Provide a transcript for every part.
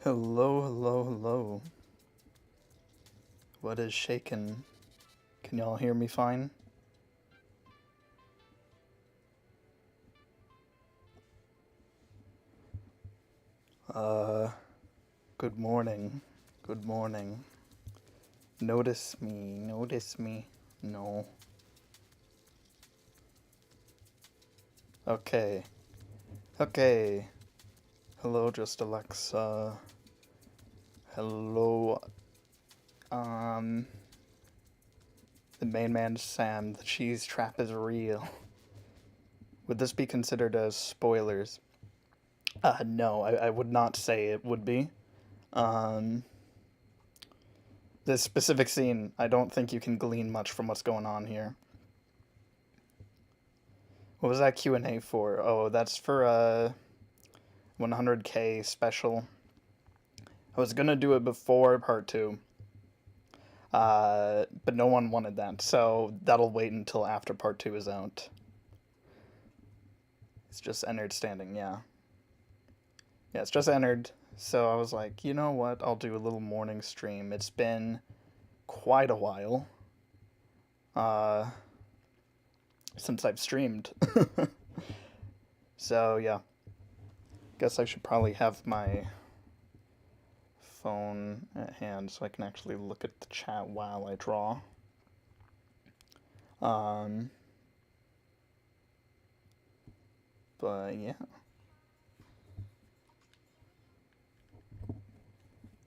Hello, hello, hello. What is shaking? Can y'all hear me fine? Good morning. Good morning. Notice me, notice me. No. Okay. Okay. Hello, just Alexa. Hello, the main man Sam, the cheese trap is real. Would this be considered as spoilers? No, I would not say it would be. This specific scene, I don't think you can glean much from what's going on here. What was that Q&A for? Oh, that's for a 100K special. I was gonna do it before part 2. But no one wanted that, so that'll wait until after part 2 is out. It's just entered standing, yeah. Yeah, it's just entered, so I was like, you know what, I'll do a little morning stream. It's been quite a while since I've streamed. So, yeah. Guess I should probably have my phone at hand so I can actually look at the chat while I draw. But yeah.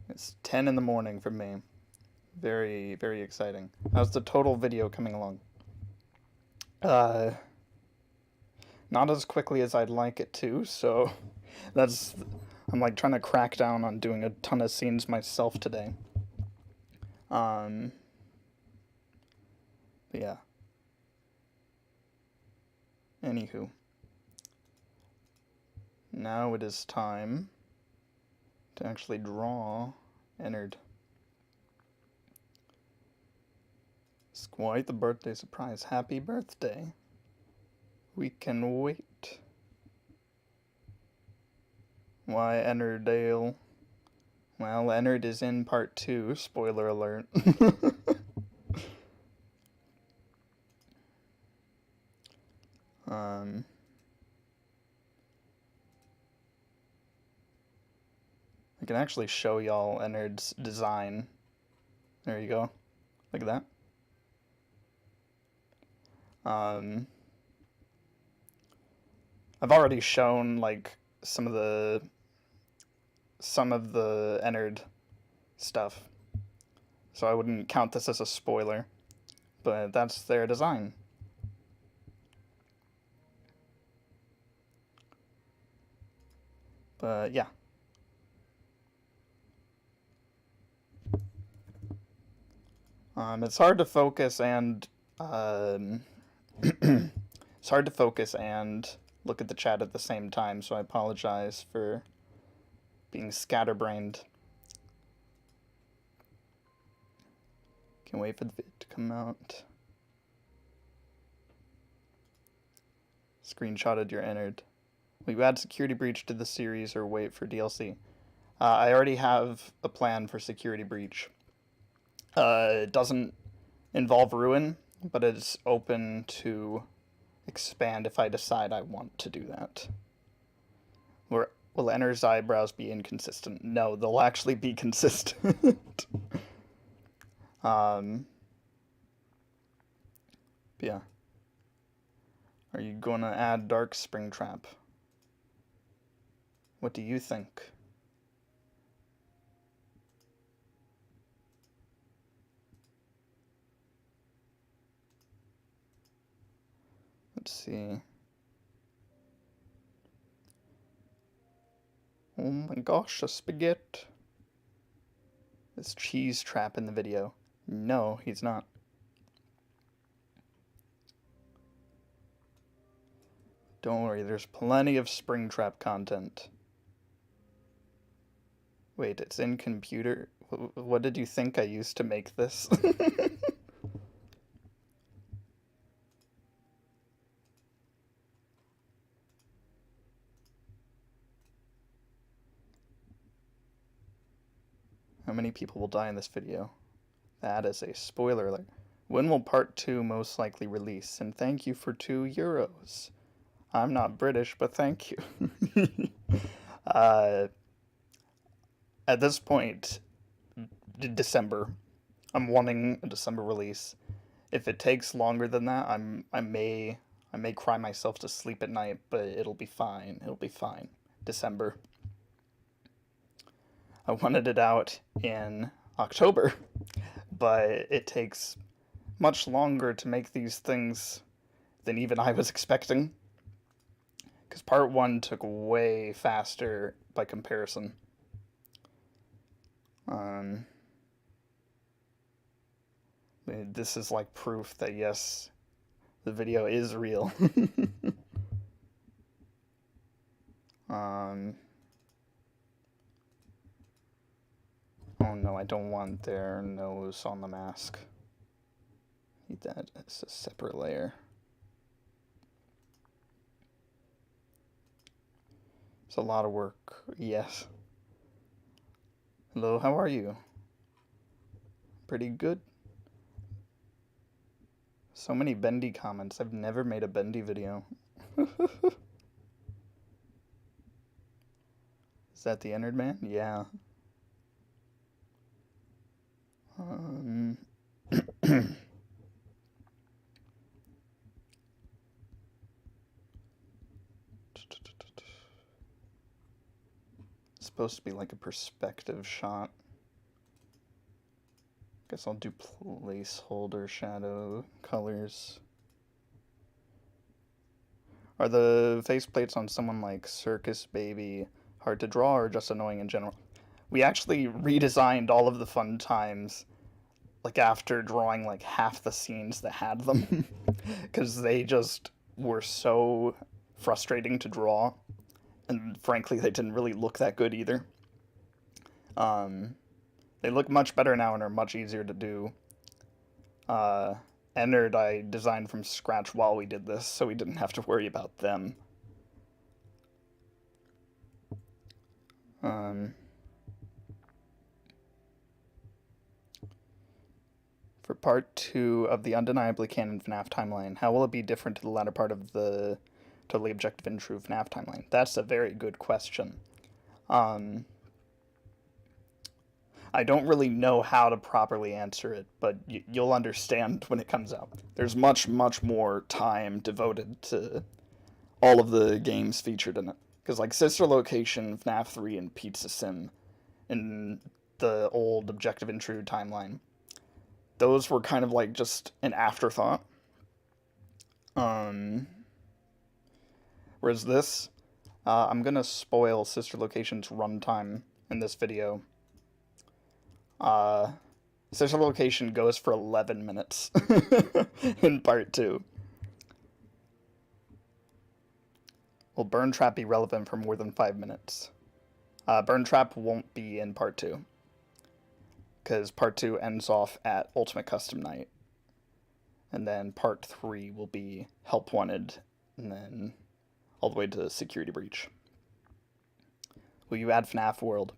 It's 10 in the morning for me. Very, very exciting. How's the total video coming along? Not as quickly as I'd like it to, so I'm like trying to crack down on doing a ton of scenes myself today. But yeah. Anywho. Now it is time to actually draw Ennard. It's quite the birthday surprise. Happy birthday. We can wait. Why Ennardale? Well, Ennard is in part 2. Spoiler alert. I can actually show y'all Ennard's design. There you go. Look at that. I've already shown like some of the Ennard stuff, so I wouldn't count this as a spoiler, but that's their design. But yeah. It's hard to focus and it's hard to focus and look at the chat at the same time, so I apologize for being scatterbrained. Can't wait for the vid to come out. Screenshotted your Ennard. Will you add Security Breach to the series or wait for DLC? I already have a plan for Security Breach. It doesn't involve Ruin, but it's open to expand if I decide I want to do that. Will Ennard's eyebrows be inconsistent? No, they'll actually be consistent. Yeah. Are you gonna add Dark Springtrap? What do you think? Let's see. Oh my gosh, a spaghetti. Is Cheese Trap in the video? No, he's not. Don't worry, there's plenty of Springtrap content. Wait, it's in computer? What did you think I used to make this? How many people will die in this video? That is a spoiler alert. When will part 2 most likely release? And thank you for €2. I'm not British, but thank you. At this point, December. I'm wanting a December release. If it takes longer than that, I may cry myself to sleep at night, but it'll be fine. It'll be fine. December. I wanted it out in October, but it takes much longer to make these things than even I was expecting. Because part 1 took way faster by comparison. This is like proof that yes, the video is real. Oh no, I don't want their nose on the mask. Need that as a separate layer. It's a lot of work, yes. Hello, how are you? Pretty good. So many bendy comments. I've never made a bendy video. Is that the Ennard Man? Yeah. It's supposed to be like a perspective shot. Guess I'll do placeholder shadow colors. Are the faceplates on someone like Circus Baby hard to draw or just annoying in general? We actually redesigned all of the fun times, like after drawing like half the scenes that had them, because they just were so frustrating to draw, and frankly they didn't really look that good either. They look much better now and are much easier to do. Ennard I designed from scratch while we did this, so we didn't have to worry about them. For part 2 of the Undeniably Canon FNaF timeline, how will it be different to the latter part of the Totally Objective and True FNaF timeline? That's a very good question. I don't really know how to properly answer it, but you'll understand when it comes out. There's much, much more time devoted to all of the games featured in it. Because like Sister Location, FNAF 3, and Pizza Sim in the old Objective and True timeline, those were kind of like just an afterthought. Whereas this, I'm going to spoil Sister Location's runtime in this video. Sister Location goes for 11 minutes in part 2. Will Burn Trap be relevant for more than 5 minutes? Burn Trap won't be in part 2. Because part 2 ends off at Ultimate Custom Night. And then part 3 will be Help Wanted, and then all the way to Security Breach. Will you add FNAF World?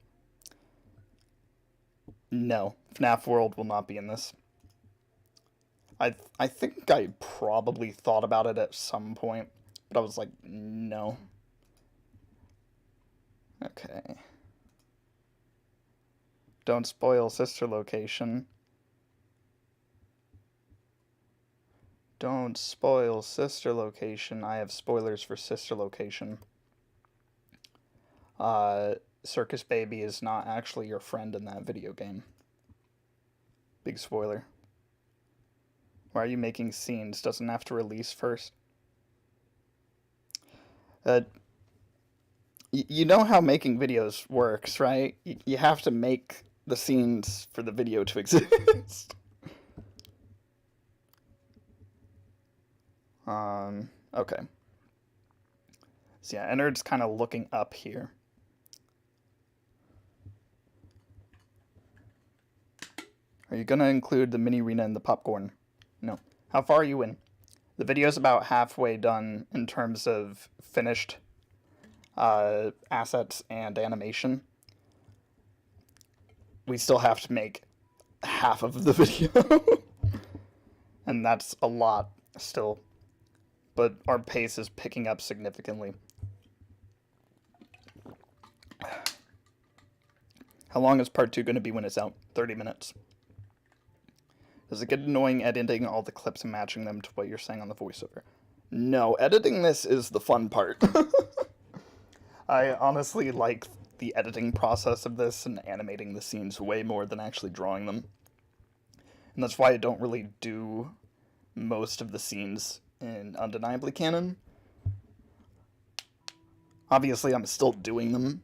No, FNAF World will not be in this. I think I probably thought about it at some point, but I was like, no. Okay. Don't spoil Sister Location. Don't spoil Sister Location. I have spoilers for Sister Location. Circus Baby is not actually your friend in that video game. Big spoiler. Why are you making scenes? Doesn't have to release first. You know how making videos works, right? You have to make the scenes for the video to exist. Okay. So yeah, Ennard's kind of looking up here. Are you gonna include the mini arena and the popcorn? No. How far are you in? The video's about halfway done in terms of finished assets and animation. we still have to make half of the video. And that's a lot still. But our pace is picking up significantly. How long is part 2 going to be when it's out? 30 minutes. Does it get annoying editing all the clips and matching them to what you're saying on the voiceover? No, editing this is the fun part. I honestly like the editing process of this and animating the scenes way more than actually drawing them. And that's why I don't really do most of the scenes in Undeniably Canon. Obviously, I'm still doing them,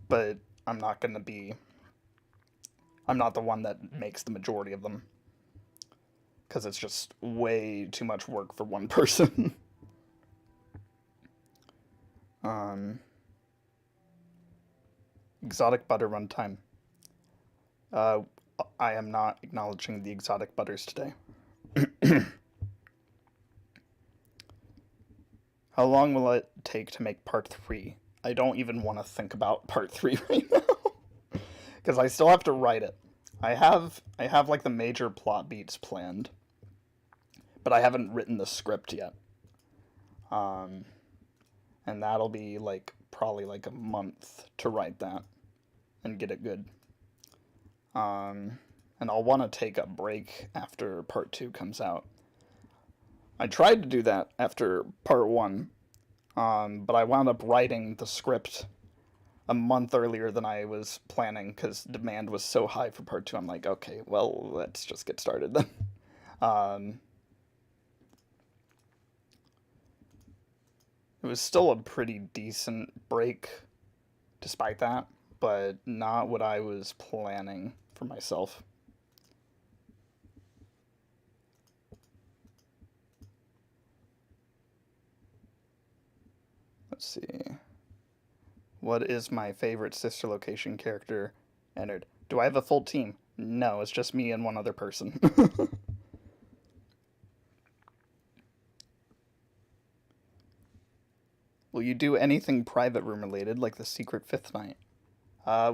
but I'm not the one that makes the majority of them. Because it's just way too much work for one person. Exotic butter runtime. I am not acknowledging the exotic butters today. How long will it take to make part 3? I don't even want to think about part 3 right now. Because I still have to write it. I have like the major plot beats planned. But I haven't written the script yet. And that'll be like probably like a month to write that and get it good. And I'll want to take a break after part 2 comes out. I tried to do that after part 1, but I wound up writing the script a month earlier than I was planning because demand was so high for part 2. I'm like, okay, well, let's just get started then. It was still a pretty decent break despite that, but not what I was planning for myself. Let's see. What is my favorite sister location character entered? Do I have a full team? No, it's just me and one other person. Will you do anything private room related, like the secret 5th night?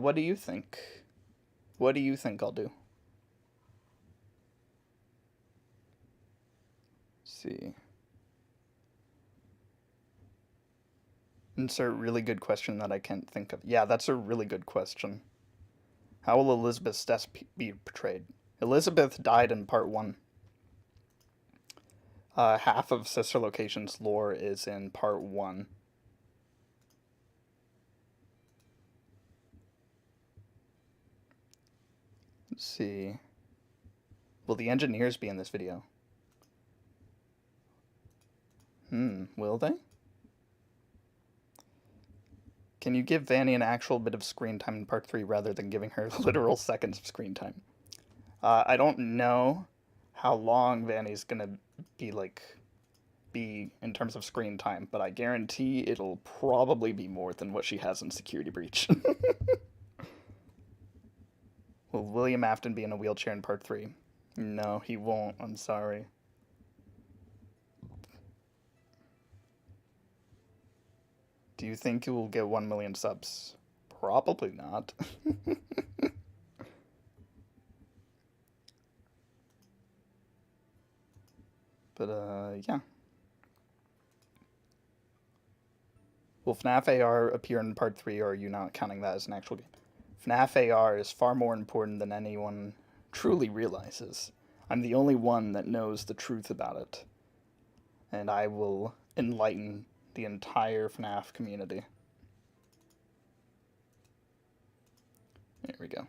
What do you think? What do you think I'll do? Let's see. Insert really good question that I can't think of. Yeah, that's a really good question. How will Elizabeth's death be portrayed? Elizabeth died in part 1. Half of Sister Location's lore is in part 1. Let's see. Will the engineers be in this video? Will they? Can you give Vanny an actual bit of screen time in part 3 rather than giving her literal seconds of screen time? I don't know how long Vanny's gonna be in terms of screen time, but I guarantee it'll probably be more than what she has in Security Breach. Will William Afton be in a wheelchair in part 3? No, he won't. I'm sorry. Do you think it will get 1 million subs? Probably not. But, yeah. Will FNaF AR appear in part 3, or are you not counting that as an actual game? FNaF AR is far more important than anyone truly realizes. I'm the only one that knows the truth about it. And I will enlighten the entire FNaF community. There we go.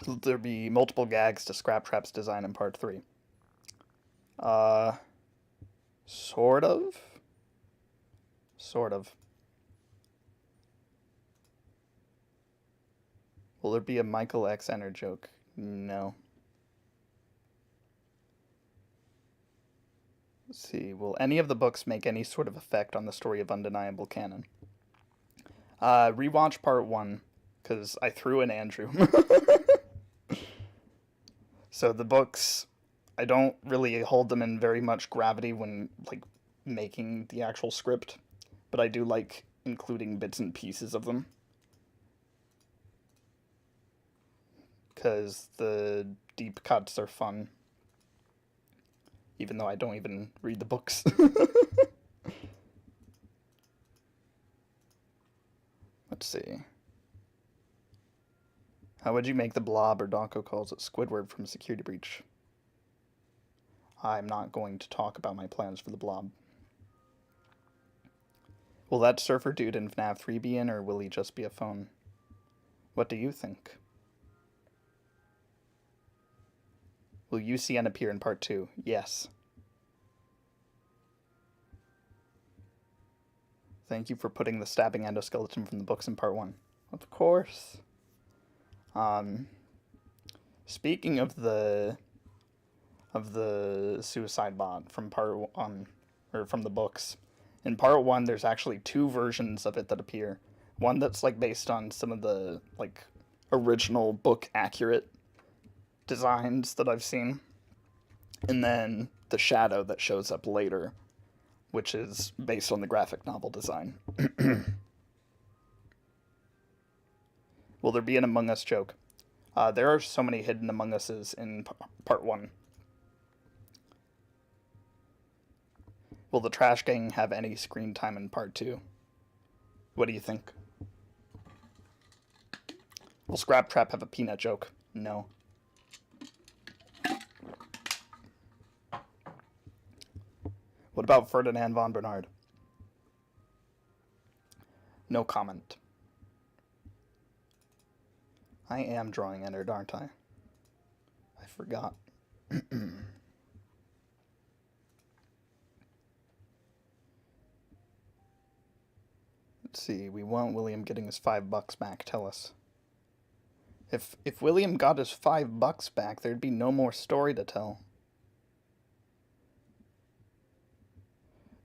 Will there be multiple gags to Scraptrap's design in part 3? Sort of. Sort of. Will there be a Michael X Enter joke? No. Let's see. Will any of the books make any sort of effect on the story of Undeniable Canon? Rewatch part 1, because I threw in Andrew. So the books, I don't really hold them in very much gravity when, like, making the actual script. But I do like including bits and pieces of them. Because the deep cuts are fun. Even though I don't even read the books. Let's see. How would you make the Blob, or Donko calls it, Squidward from Security Breach? I'm not going to talk about my plans for the Blob. Will that surfer dude in FNaF 3 be in, or will he just be a phone? What do you think? Will UCN appear in part 2? Yes. Thank you for putting the stabbing endoskeleton from the books in part 1. Of course. Speaking of the suicide bot from part 1, or from the books, in part 1 there's actually 2 versions of it that appear. One that's like based on some of the like original book accurate designs that I've seen, and then the shadow that shows up later, which is based on the graphic novel design. Will there be an Among Us joke? There are so many hidden Among Uses in part 1. Will the Trash Gang have any screen time in part 2? What do you think? Will Scrap Trap have a peanut joke? No. What about Ferdinand von Bernard? No comment. I am drawing Ennard, aren't I? I forgot. Let's see, we want William getting his $5 back, tell us. If William got his $5 back, there'd be no more story to tell.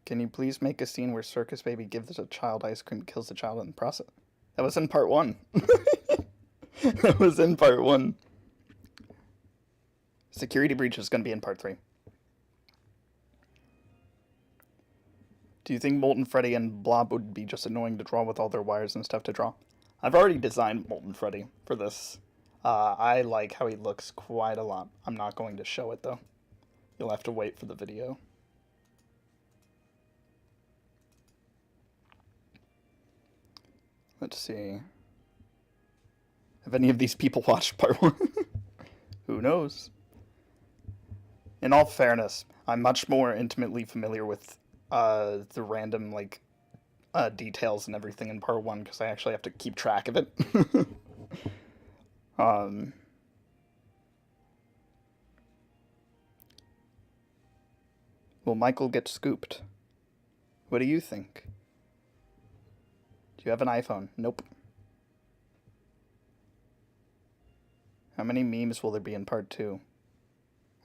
Can you please make a scene where Circus Baby gives a child ice cream, kills the child in the process? That was in part 1. That was in part 1. Security Breach is going to be in part 3. Do you think Molten Freddy and Blob would be just annoying to draw with all their wires and stuff to draw? I've already designed Molten Freddy for this. I like how he looks quite a lot. I'm not going to show it, though. You'll have to wait for the video. Let's see. Have any of these people watched part 1? Who knows? In all fairness, I'm much more intimately familiar with the random, like, details and everything in part 1, because I actually have to keep track of it. Will Michael get scooped? What do you think? Do you have an iPhone? Nope. How many memes will there be in part 2?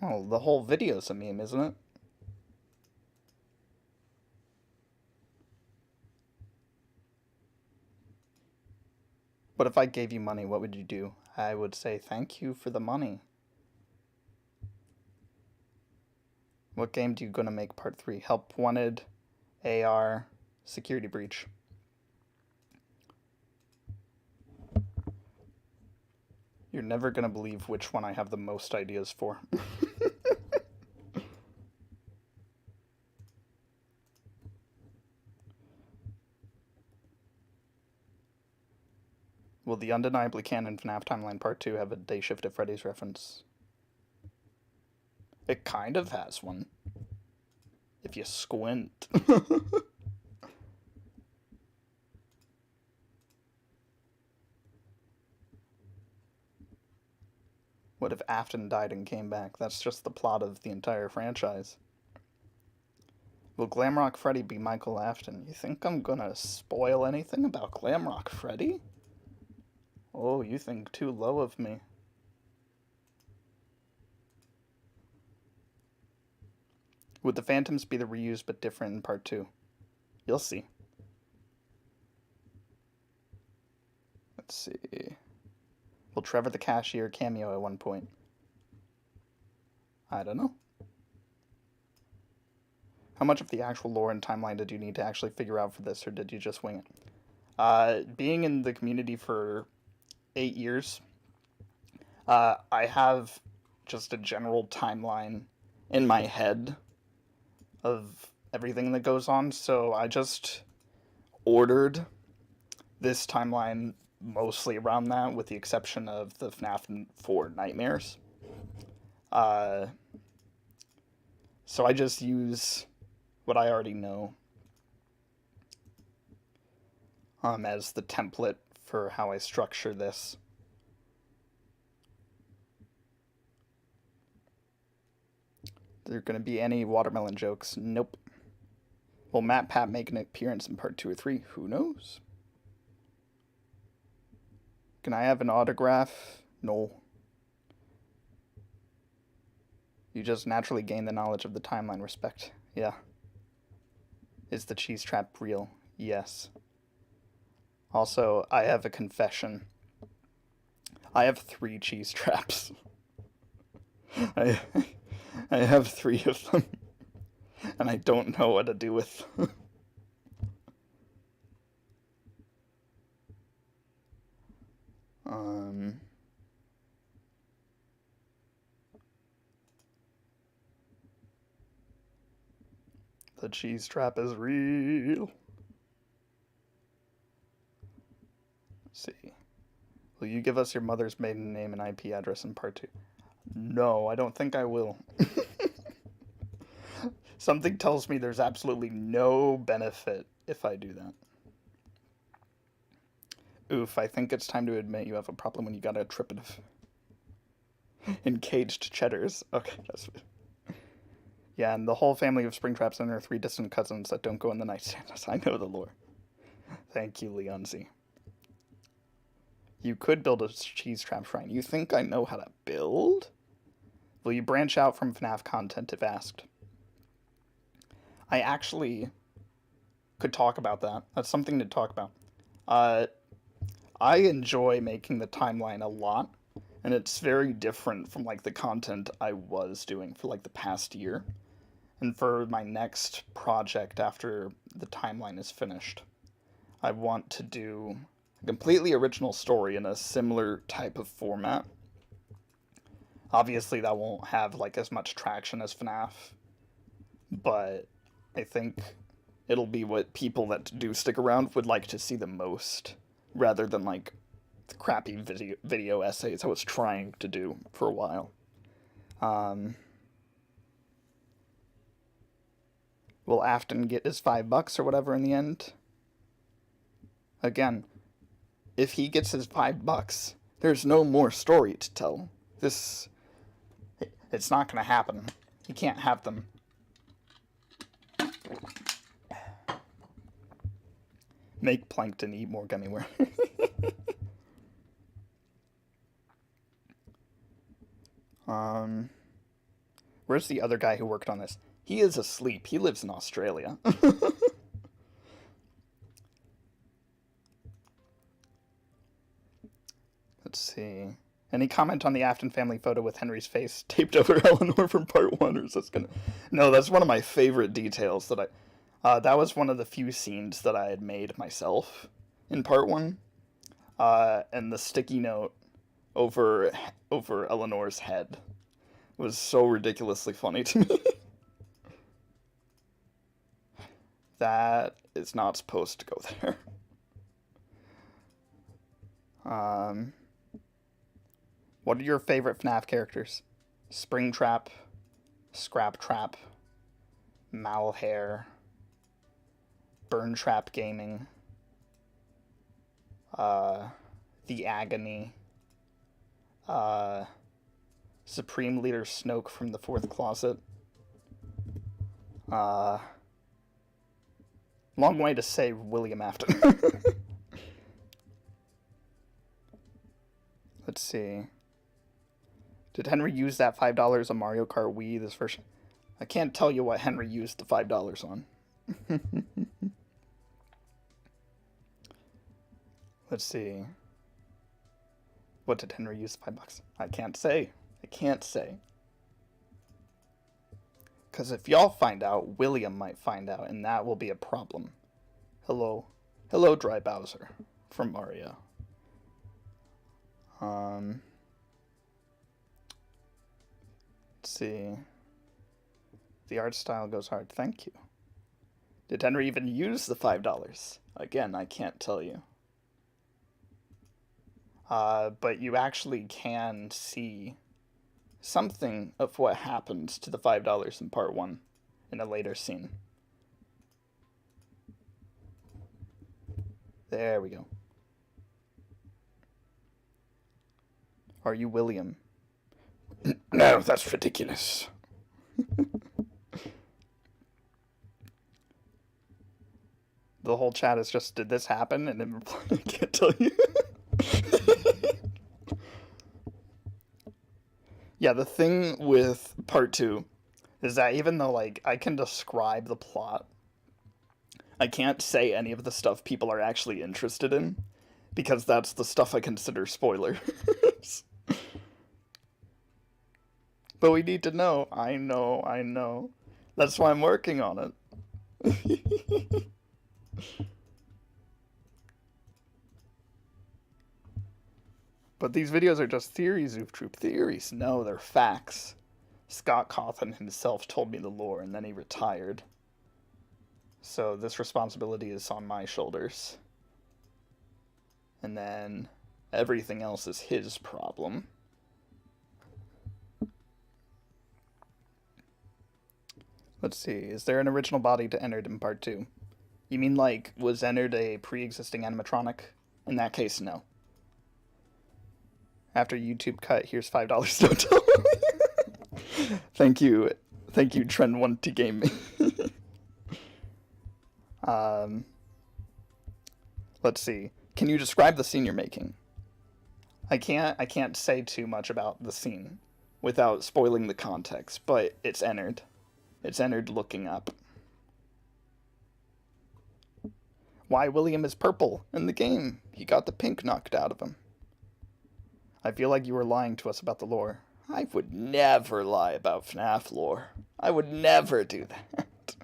Oh, the whole video's a meme, isn't it? What if I gave you money? What would you do? I would say thank you for the money. What game do you gonna make part 3? Help Wanted, AR, Security Breach. You're never gonna believe which one I have the most ideas for. Will the Undeniably Canon FNaF Timeline Part 2 have a Day Shift at Freddy's reference? It kind of has one. If you squint. What if Afton died and came back? That's just the plot of the entire franchise. Will Glamrock Freddy be Michael Afton? You think I'm gonna spoil anything about Glamrock Freddy? Oh, you think too low of me. Would the Phantoms be the reused but different in part 2? You'll see. Let's see. Will Trevor the Cashier cameo at one point? I don't know. How much of the actual lore and timeline did you need to actually figure out for this, or did you just wing it? Being in the community for 8 years, I have just a general timeline in my head of everything that goes on, so I just ordered this timeline mostly around that, with the exception of the FNaF 4 Nightmares. So I just use what I already know as the template for how I structure this. Are there going to be any watermelon jokes? Nope. Will Matt Pat make an appearance in part 2 or 3? Who knows? Can I have an autograph? No. You just naturally gain the knowledge of the timeline. Respect. Yeah. Is the cheese trap real? Yes. Also, I have a confession. I have 3 cheese traps. I have 3 of them. And I don't know what to do with them. The cheese trap is real. Let's see. Will you give us your mother's maiden name and IP address in part 2? No, I don't think I will. Something tells me there's absolutely no benefit if I do that. Oof, I think it's time to admit you have a problem when you got a tripative. Encaged cheddars. Okay, that's... Yeah, and the whole family of Springtraps and their 3 distant cousins that don't go in the nightstand. I know the lore. Thank you, Leonzi. You could build a cheese trap shrine. You think I know how to build? Will you branch out from FNaF content if asked? I actually could talk about that. That's something to talk about. I enjoy making the timeline a lot, and it's very different from like the content I was doing for like the past year. And for my next project after the timeline is finished, I want to do a completely original story in a similar type of format. Obviously that won't have like as much traction as FNaF, but I think it'll be what people that do stick around would like to see the most, rather than like the crappy video essays I was trying to do for a while. Will Afton get his $5 or whatever in the end? Again, if he gets his $5, there's no more story to tell. It's not gonna happen. He can't have them. Make Plankton eat more gummyware. Where's the other guy who worked on this? He is asleep. He lives in Australia. Let's see. Any comment on the Afton family photo with Henry's face taped over Eleanor from part 1? Or is this gonna... No, that's one of my favorite details that that was one of the few scenes that I had made myself in part 1. And the sticky note over Eleanor's head was so ridiculously funny to me. That is not supposed to go there. What are your favorite FNaF characters? Springtrap, Scraptrap, Malhair, Burntrap Gaming, The Agony, Supreme Leader Snoke from the 4th Closet. Long way to say William Afton. Let's see. Did Henry use that $5 on Mario Kart Wii this version? I can't tell you what Henry used the $5 on. Let's see. What did Henry use the $5? I can't say. I can't say. Because if y'all find out, William might find out, and that will be a problem. Hello. Hello, Dry Bowser from Mario. Let's see. The art style goes hard. Thank you. Did Henry even use the $5? Again, I can't tell you. But you actually can see something of what happens to the $5 in part 1 in a later scene. There we go. Are you William? No, that's ridiculous. The whole chat is just, did this happen? And in reply, I can't tell you. Yeah, the thing with part 2 is that even though, like, I can describe the plot, I can't say any of the stuff people are actually interested in, because that's the stuff I consider spoilers. But we need to know. I know. That's why I'm working on it. But these videos are just theories, Oof Troop. Theories. No, they're facts. Scott Cawthon himself told me the lore, and then he retired. So this responsibility is on my shoulders. And then everything else is his problem. Let's see. Is there an original body to Ennard in part 2? You mean, like, was Ennard a pre-existing animatronic? In that case, no. After YouTube cut, here's $5. Don't tell me. Thank you, Trend1 Gaming. Let's see. Can you describe the scene you're making? I can't say too much about the scene without spoiling the context, but it's Ennard. It's Ennard looking up. Why William is purple in the game? He got the pink knocked out of him. I feel like you were lying to us about the lore. I would never lie about FNaF lore. I would never do that.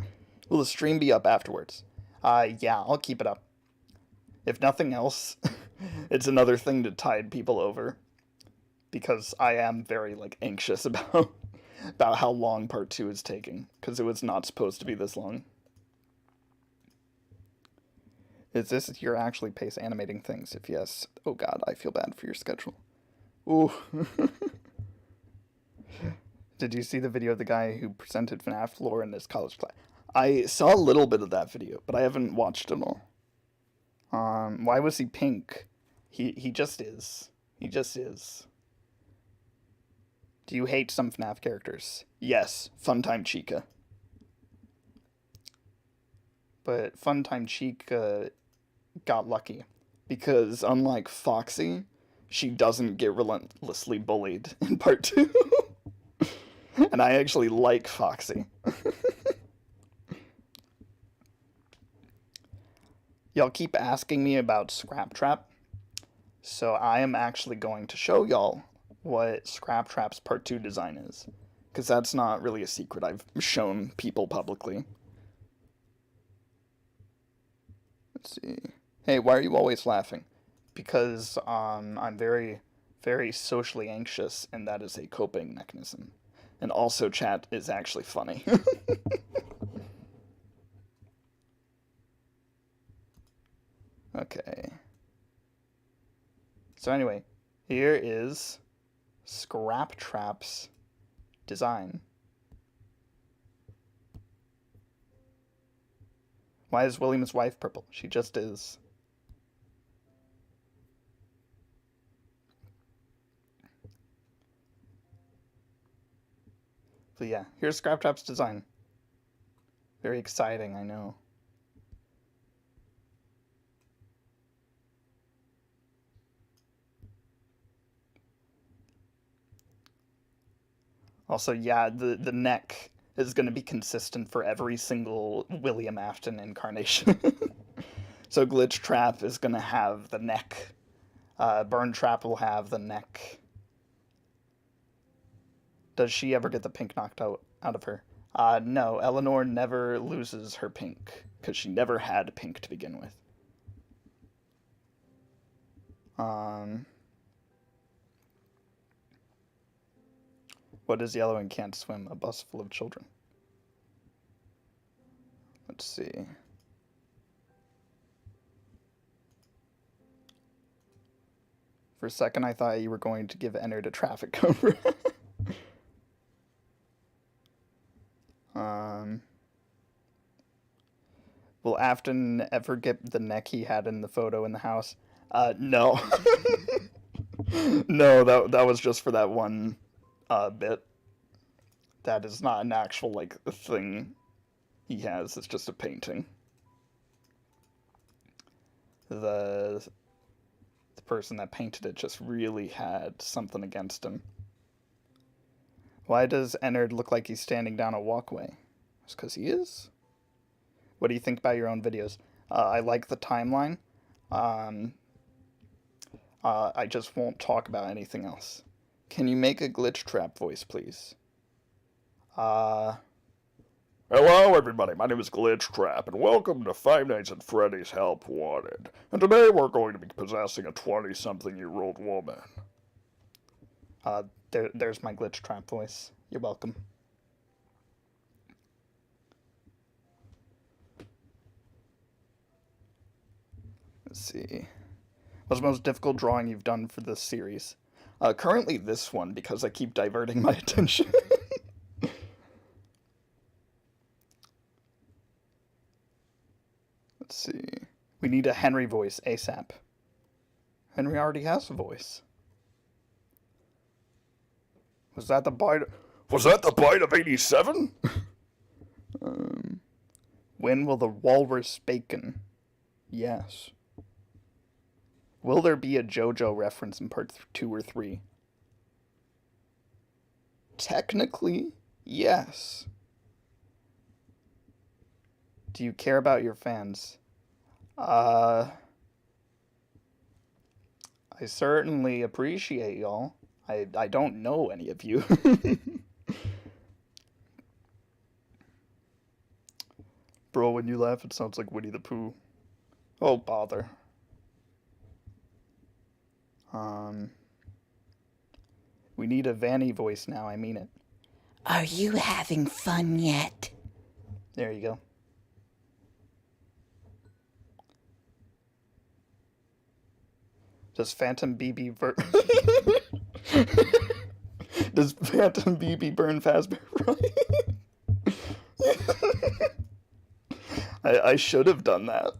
Will the stream be up afterwards? Yeah, I'll keep it up. If nothing else, it's another thing to tide people over. Because I am very, like, anxious about how long part 2 is taking. Because it was not supposed to be this long. Is this your actually pace animating things? If yes, oh god, I feel bad for your schedule. Ooh. Did you see the video of the guy who presented FNaF lore in his college class? I saw a little bit of that video, but I haven't watched it all. Why was he pink? He just is. He just is. Do you hate some FNaF characters? Yes, Funtime Chica. But Funtime Chica got lucky. Because unlike Foxy, she doesn't get relentlessly bullied in part 2. And I actually like Foxy. Y'all keep asking me about Scrap Trap, so I am actually going to show y'all what Scrap Trap's part 2 design is. Because that's not really a secret I've shown people publicly. Let's see. Hey, why are you always laughing? Because I'm very, very socially anxious, and that is a coping mechanism. And also, chat is actually funny. Okay. So anyway, here is Scrap Trap's design. Why is William's wife purple? She just is. But yeah, here's Scrap Trap's design. Very exciting, I know. Also, yeah, the neck is going to be consistent for every single William Afton incarnation. So Glitch Trap is going to have the neck. Burn Trap will have the neck. Does she ever get the pink knocked out of her? No, Eleanor never loses her pink, because she never had pink to begin with. What is yellow and can't swim? A bus full of children. Let's see. For a second, I thought you were going to give Ennard a traffic cover. Will Afton ever get the neck he had in the photo in the house? No. No, that was just for that one bit. That is not an actual, like, thing he has. It's just a painting. The person that painted it just really had something against him. Why does Ennard look like he's standing down a walkway? It's because he is. What do you think about your own videos? I like the timeline. I just won't talk about anything else. Can you make a glitch trap voice, please? Hello, everybody. My name is Glitch Trap, and welcome to Five Nights at Freddy's Help Wanted. And today we're going to be possessing a 20-something-year-old woman. There's my Glitch Trap voice. You're welcome. Let's see. What's the most difficult drawing you've done for this series? Currently this one, because I keep diverting my attention. Let's see. We need a Henry voice ASAP. Henry already has a voice. Was that the bite of 87? When will the walrus bacon? Yes. Will there be a JoJo reference in part 2 or 3? Technically, yes. Do you care about your fans? I certainly appreciate y'all. I don't know any of you. Bro, when you laugh, it sounds like Winnie the Pooh. Oh, bother. We need a Vanny voice now, I mean it. Are you having fun yet? There you go. Does Phantom BB Does Phantom BB burn Fazbear right? I should have done that.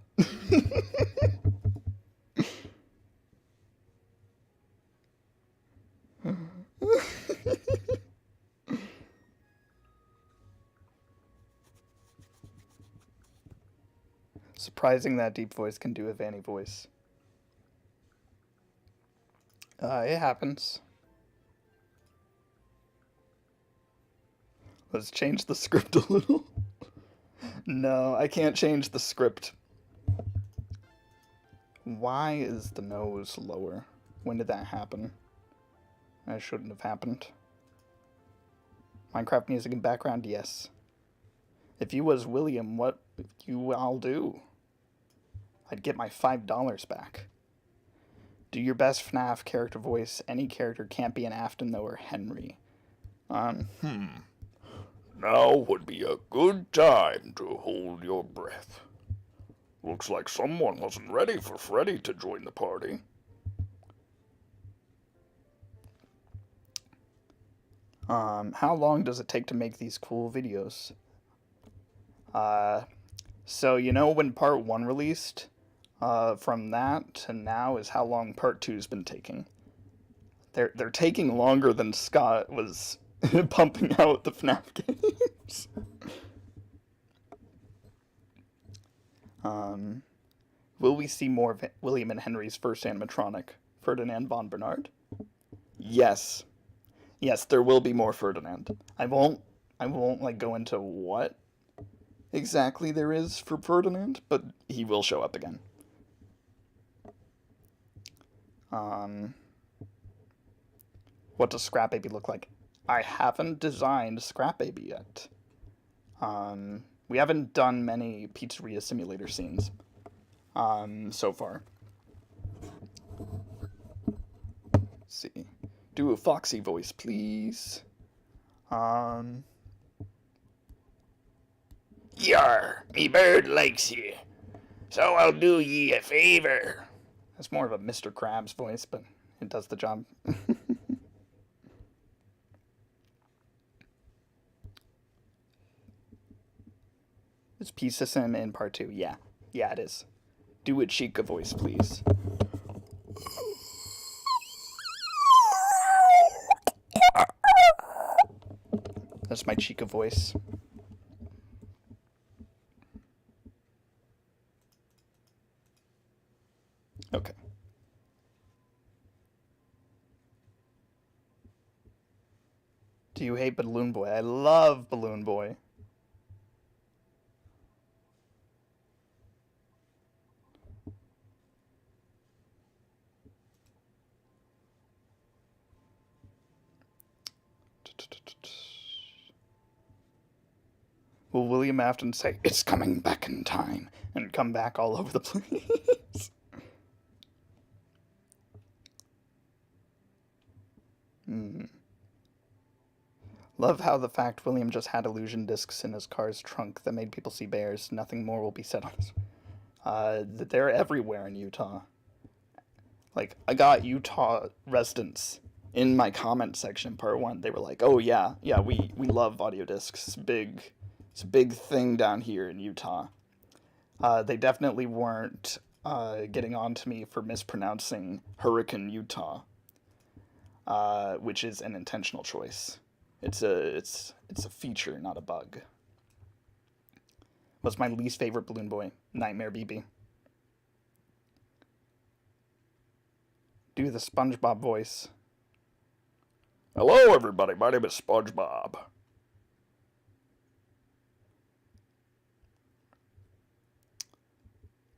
Surprising that deep voice can do a Vanny voice. It happens. Let's change the script a little. No, I can't change the script. Why is the nose lower? When did that happen? That shouldn't have happened. Minecraft music in background, yes. If you was William, what you all do? I'd get my $5 back. Do your best FNaF character voice. Any character can't be an Afton, though, or Henry. Now would be a good time to hold your breath. Looks like someone wasn't ready for Freddy to join the party. How long does it take to make these cool videos? So you know when part 1 released? From that to now is how long part 2's been taking. They're taking longer than Scott was pumping out the FNaF games. Will we see more of William and Henry's first animatronic, Ferdinand von Bernard? Yes. Yes, there will be more Ferdinand. I won't like go into what exactly there is for Ferdinand, but he will show up again. What does Scrap Baby look like? I haven't designed Scrap Baby yet. We haven't done many Pizzeria Simulator scenes so far. Let's see. Do a Foxy voice, please. Yar, me bird likes ye, so I'll do ye a favor. That's more of a Mr. Krabs voice, but it does the job. Is Pizza Sim in part 2? Yeah. Yeah, it is. Do a Chica voice, please. That's my Chica voice. Okay. Do you hate Balloon Boy? I love Balloon Boy. Will William Afton say, "It's coming back in time," and come back all over the place? Love how the fact William just had illusion discs in his car's trunk that made people see bears. Nothing more will be said on this. They're everywhere in Utah. Like, I got Utah residents in my comment section, part 1. They were like, "Oh yeah, we love audio discs. It's a big thing down here in Utah." They definitely weren't getting on to me for mispronouncing Hurricane Utah, which is an intentional choice. It's a feature, not a bug. What's my least favorite Balloon Boy? Nightmare BB. Do the SpongeBob voice. Hello, everybody. My name is SpongeBob.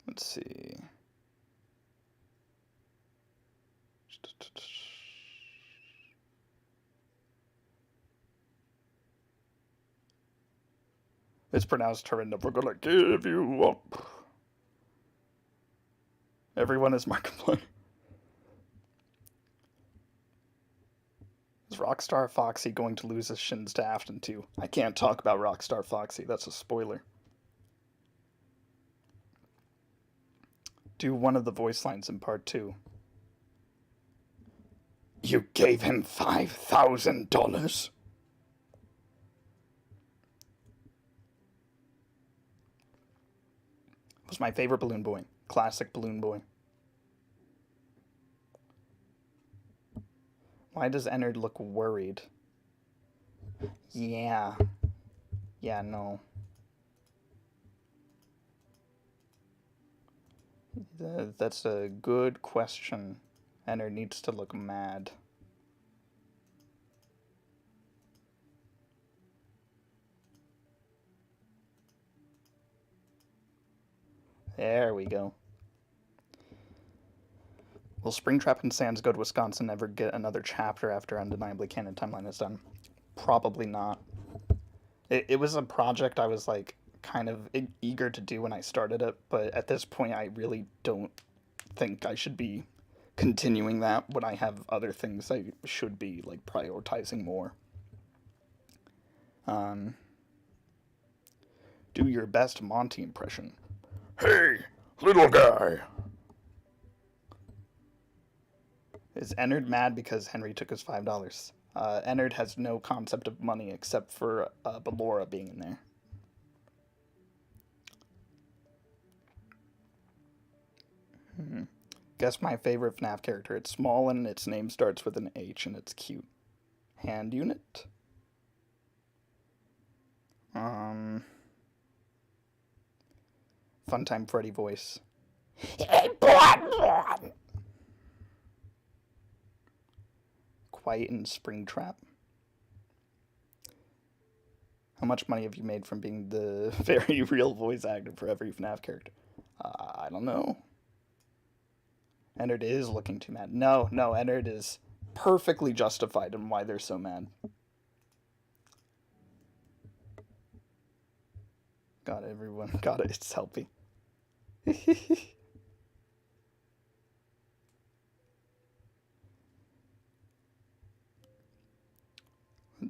Let's see. It's pronounced her and never gonna give you up. Everyone is Markiplier. Is Rockstar Foxy going to lose his shins to Afton too? I can't talk about Rockstar Foxy, that's a spoiler. Do one of the voice lines in part 2. You gave him $5,000? Was my favorite Balloon Boy. Classic Balloon Boy. Why does Ennard look worried? Yeah. Yeah, no. That's a good question. Ennard needs to look mad. There we go. Will Springtrap and Sans Go to Wisconsin ever get another chapter after Undeniably Canon Timeline is done? Probably not. It was a project I was like kind of eager to do when I started it, but at this point I really don't think I should be continuing that when I have other things I should be like prioritizing more. Do your best Monty impression. Hey, little guy. Is Ennard mad because Henry took his $5? Ennard has no concept of money except for Ballora being in there. Guess my favorite FNaF character. It's small and its name starts with an H and it's cute. Hand unit. Funtime Freddy voice. Quiet and Springtrap. How much money have you made from being the very real voice actor for every FNaF character? I don't know. Ennard is looking too mad. No, Ennard is perfectly justified in why they're so mad. Got it, everyone. Got it. It's healthy. Let's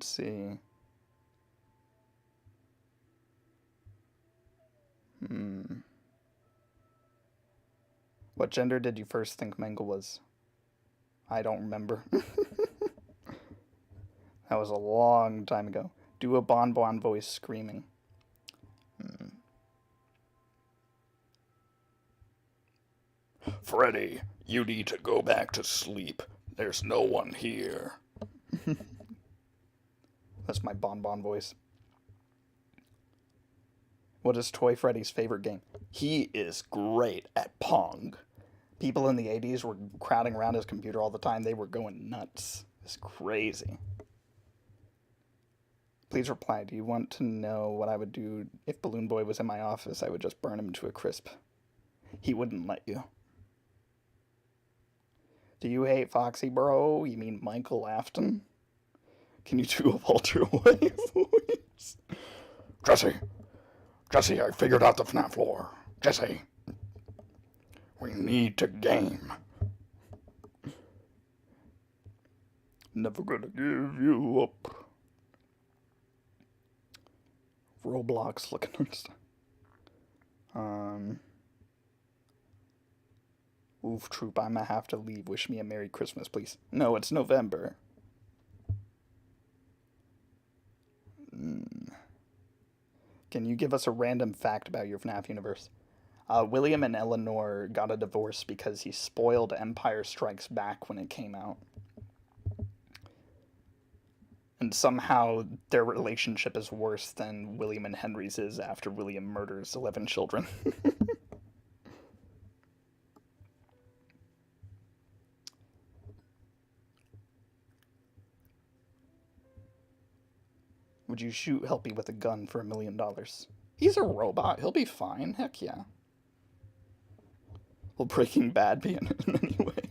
see. What gender did you first think Mangle was? I don't remember. That was a long time ago. Do a Bon Bon voice screaming. Freddy, you need to go back to sleep. There's no one here. That's my Bon Bon voice. What is Toy Freddy's favorite game? He is great at Pong. People in the 80s were crowding around his computer all the time. They were going nuts. It's crazy. Please reply. Do you want to know what I would do if Balloon Boy was in my office? I would just burn him to a crisp. He wouldn't let you. Do you hate Foxy, bro? You mean Michael Afton? Can you do a Walter White voice? Jesse, I figured out the FNaF lore. Jesse, we need to game. Never gonna give you up. Roblox looking nice. Oof, troop, I'ma have to leave. Wish me a Merry Christmas, please. No, it's November. Can you give us a random fact about your FNaF universe? William and Eleanor got a divorce because he spoiled Empire Strikes Back when it came out. And somehow their relationship is worse than William and Henry's is after William murders 11 children. Would you shoot Helpy with a gun for $1 million? He's a robot. He'll be fine. Heck yeah. Will Breaking Bad be in it in any way?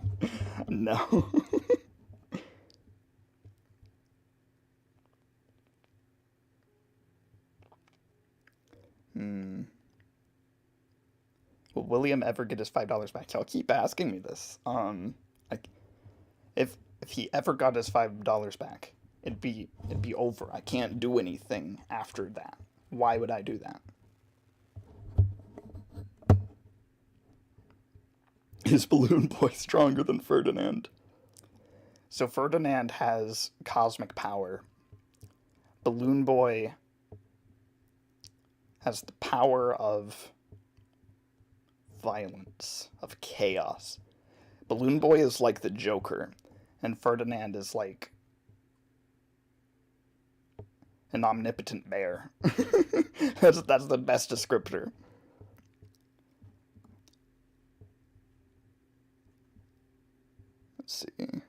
No. Will William ever get his $5 back? Y'all keep asking me this. Like, if he ever got his $5 back, it'd be over. I can't do anything after that. Why would I do that? Is Balloon Boy stronger than Ferdinand? So Ferdinand has cosmic power. Balloon Boy has the power of violence, of chaos. Balloon Boy is like the Joker, and Ferdinand is like an omnipotent bear. that's the best descriptor. Let's see.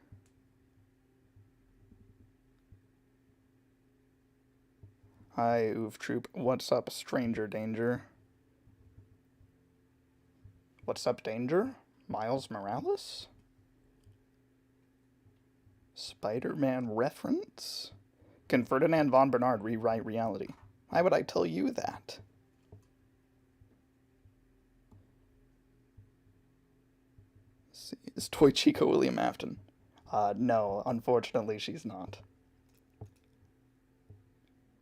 Hi, Oof Troop. What's up, Stranger Danger? What's up, Danger? Miles Morales? Spider-Man reference? Can Ferdinand von Bernard rewrite reality? Why would I tell you that? Let's see. Is Toy Chico William Afton? No, unfortunately she's not.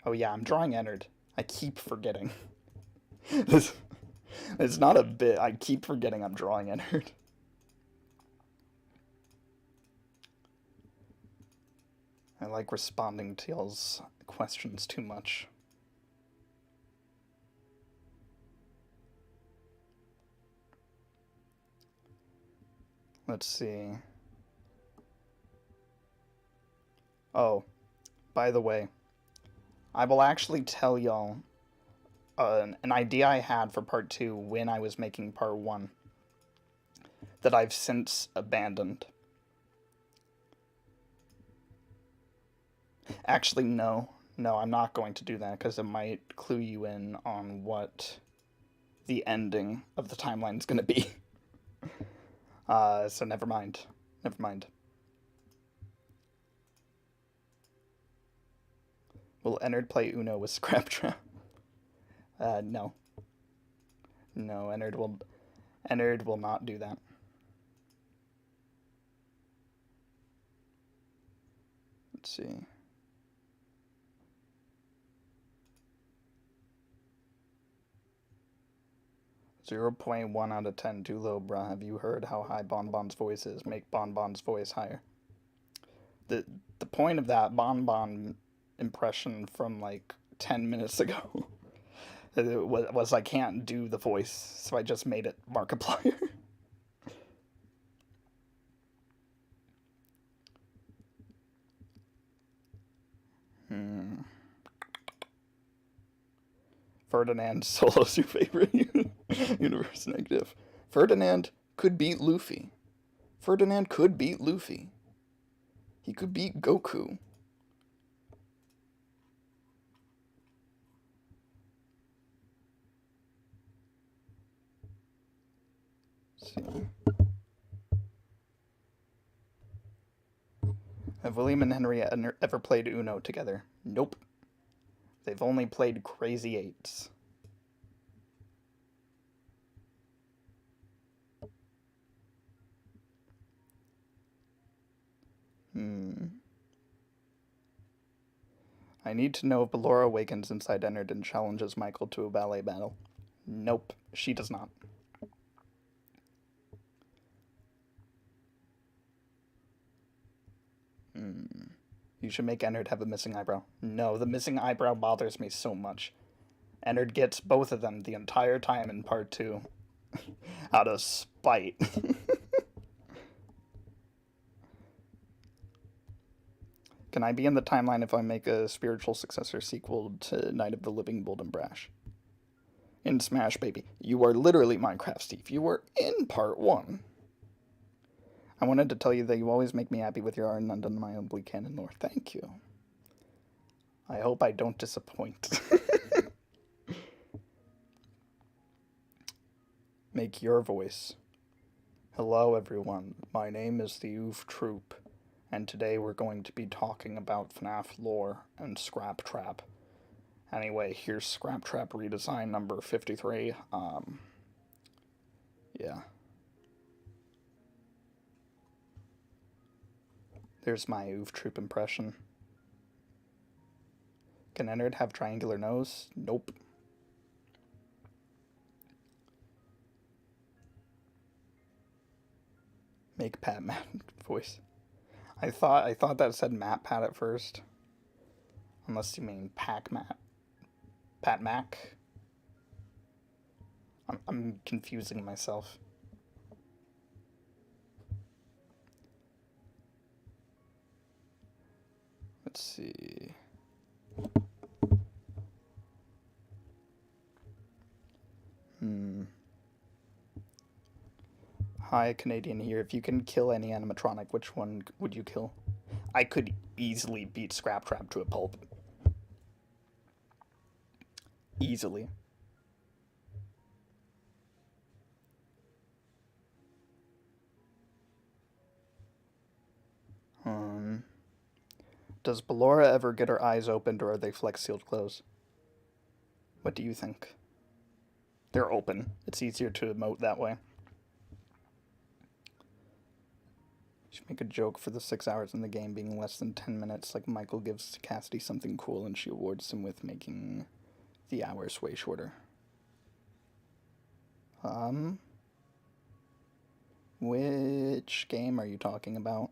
Oh yeah, I'm drawing Ennard. I keep forgetting. It's not a bit. I keep forgetting I'm drawing Ennard. I like responding to y'all's questions too much. Let's see. Oh, by the way, I will actually tell y'all an idea I had for part 2 when I was making part 1 that I've since abandoned. Actually, no, I'm not going to do that because it might clue you in on what the ending of the timeline is going to be. So never mind. Will Ennard play Uno with Scraptrap? No. No, Ennard will not do that. Let's see. 0.1 out of 10, too low, bruh. Have you heard how high Bonbon's voice is? Make Bonbon's voice higher. The point of that Bonbon impression from like 10 minutes ago was I can't do the voice, so I just made it Markiplier. Ferdinand Solo's your favorite universe negative. Ferdinand could beat Luffy. Ferdinand could beat Luffy. He could beat Goku. Let's see. Have William and Henry ever played Uno together? Nope. They've only played Crazy Eights. I need to know if Ballora awakens inside Ennard and challenges Michael to a ballet battle. Nope, she does not. You should make Ennard have a missing eyebrow. No, the missing eyebrow bothers me so much. Ennard gets both of them the entire time in part 2. Out of spite. Can I be in the timeline if I make a spiritual successor sequel to Night of the Living Bold and Brash? In Smash, baby. You are literally Minecraft Steve. You were in part 1. I wanted to tell you that you always make me happy with your undeniably canon lore. Thank you. I hope I don't disappoint. Make your voice. Hello, everyone. My name is the Oof Troop, and today we're going to be talking about FNaF lore and Scrap Trap. Anyway, here's Scrap Trap redesign number 53. Yeah. There's my Oof Troop impression. Can Ennard have triangular nose? Nope. Make Pat Matt voice. I thought that said Matt Pat at first. Unless you mean Pac Matt. Pat Mac. I'm confusing myself. Let's see. Hi, Canadian here. If you can kill any animatronic, which one would you kill? I could easily beat Scrap Trap to a pulp. Easily. Does Ballora ever get her eyes opened, or are they flex sealed closed? What do you think? They're open. It's easier to emote that way. You should make a joke for the 6 hours in the game being less than 10 minutes, like Michael gives Cassidy something cool and she awards him with making the hours way shorter. Which game are you talking about?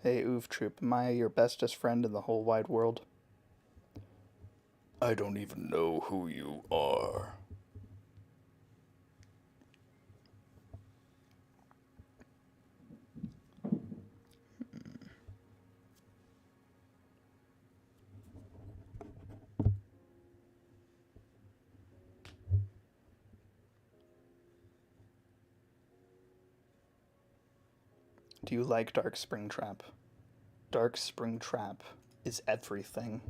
Hey, Oof Troop, am I your bestest friend in the whole wide world? I don't even know who you are. Do you like Dark Springtrap? Dark Springtrap is everything.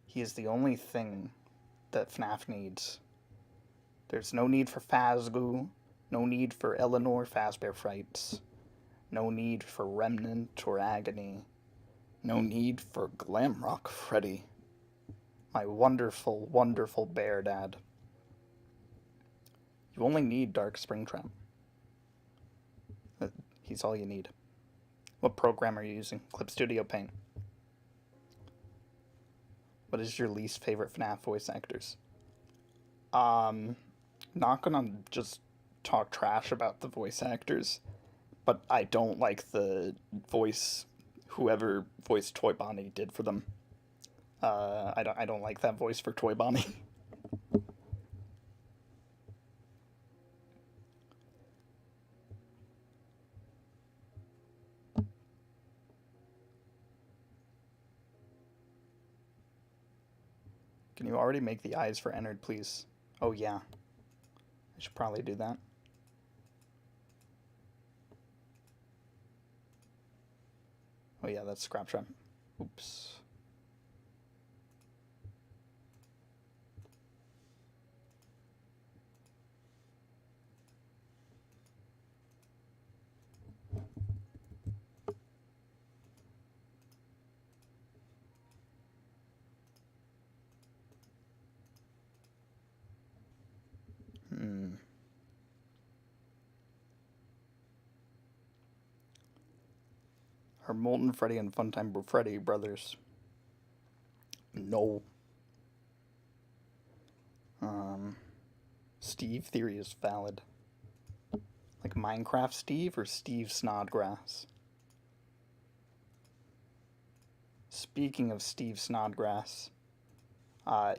He is the only thing that FNaF needs. There's no need for Fazgoo, no need for Eleanor Fazbear Frights, No need for remnant or agony. No need for Glamrock Freddy. My wonderful, wonderful bear dad. You only need Dark Springtrap. He's all you need. What program are you using? Clip Studio Paint. What is your least favorite FNaF voice actors? Not gonna just talk trash about the voice actors, but I don't like the voice, whoever voiced Toy Bonnie did for them. I don't like that voice for Toy Bonnie. Can you already make the eyes for Ennard, please? Oh yeah. I should probably do that. Oh yeah, that's Scraptrap. Oops. Are Molten Freddy and Funtime Freddy brothers? No. Steve theory is valid. Like Minecraft Steve or Steve Snodgrass? Speaking of Steve Snodgrass,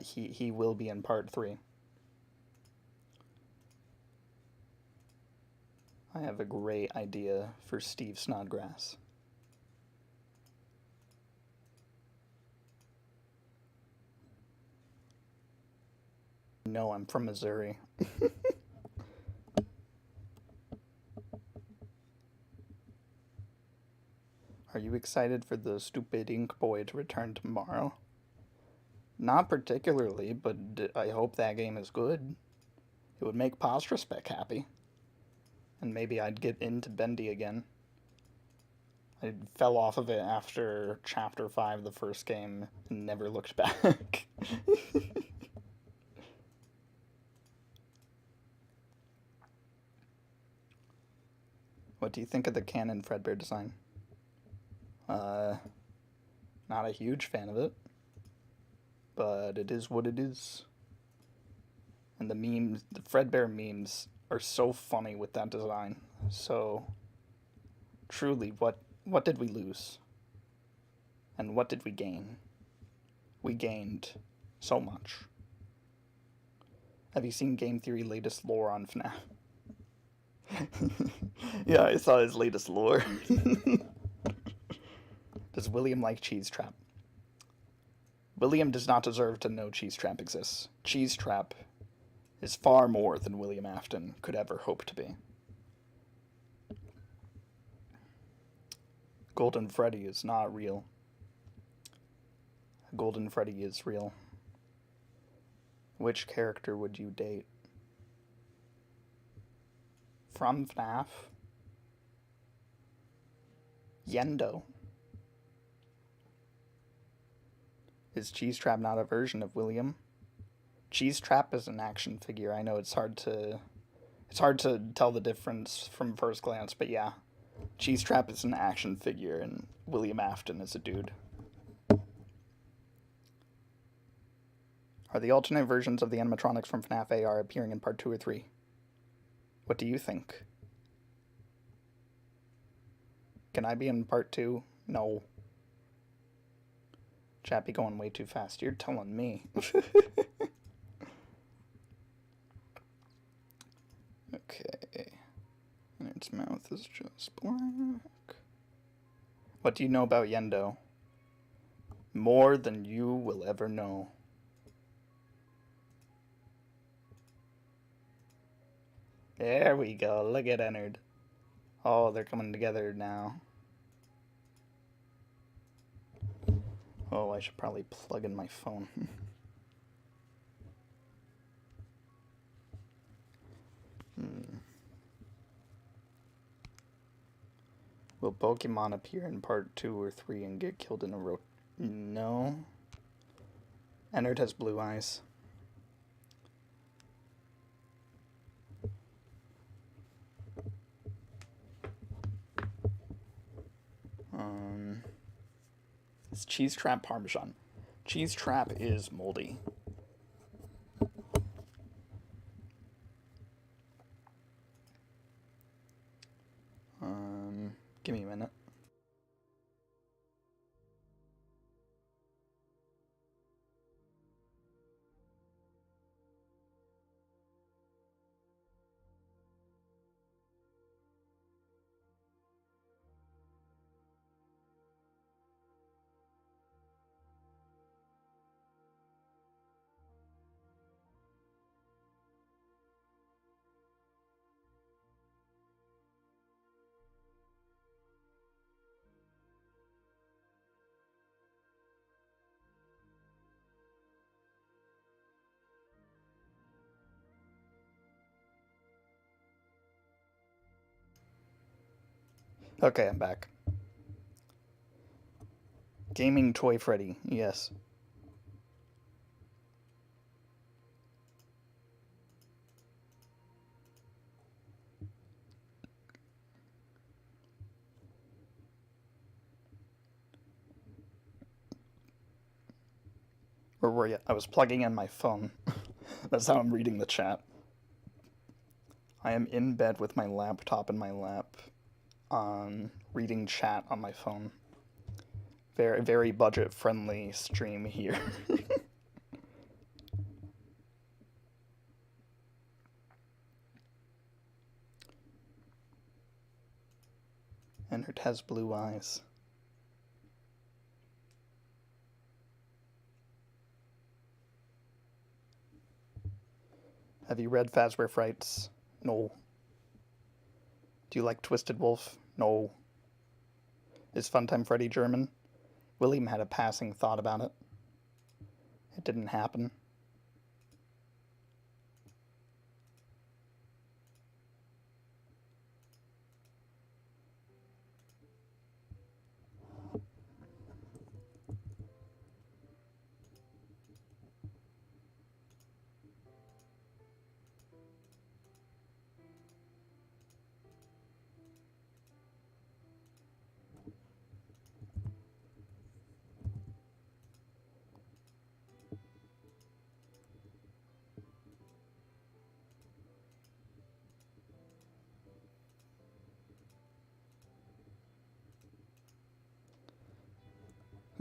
he will be in part 3. I have a great idea for Steve Snodgrass. No, I'm from Missouri. Are you excited for the stupid ink boy to return tomorrow? Not particularly, but I hope that game is good. It would make Postrespec happy. And maybe I'd get into Bendy again. I fell off of it after Chapter 5, the first game, and never looked back. What do you think of the Canon Fredbear design? Not a huge fan of it, but it is what it is. And the memes, the Fredbear memes, are so funny with that design. So, truly, what did we lose? And what did we gain? We gained so much. Have you seen Game Theory latest lore on FNaF? Yeah, I saw his latest lore. Does William like Cheese Trap? William does not deserve to know Cheese Trap exists. Cheese Trap is far more than William Afton could ever hope to be. Golden Freddy is not real. Golden Freddy is real. Which character would you date? From FNaF? Yendo. Is Cheese Trap not a version of William? Cheese Trap is an action figure. I know it's hard to tell the difference from first glance, but yeah. Cheese Trap is an action figure and William Afton is a dude. Are the alternate versions of the animatronics from FNaF AR appearing in part 2 or 3? What do you think? Can I be in part 2? No. Chappy going way too fast. You're telling me. Okay. And its mouth is just black. What do you know about Yendo? More than you will ever know. There we go. Look at Ennard. Oh, they're coming together now. Oh, I should probably plug in my phone. Will Pokemon appear in part 2 or 3 and get killed in a row? No. Ennard has blue eyes. It's Cheese Trap Parmesan. Cheese Trap is moldy. Give me a minute. Okay, I'm back. Gaming Toy Freddy, yes. Where were you? I was plugging in my phone. That's how I'm reading the chat. I am in bed with my laptop in my lap, reading chat on my phone. Very, very budget-friendly stream here. And it has blue eyes. Have you read Fazbear Frights? No. Do you like Twisted Wolf? No. Is Funtime Freddy German? William had a passing thought about it. It didn't happen.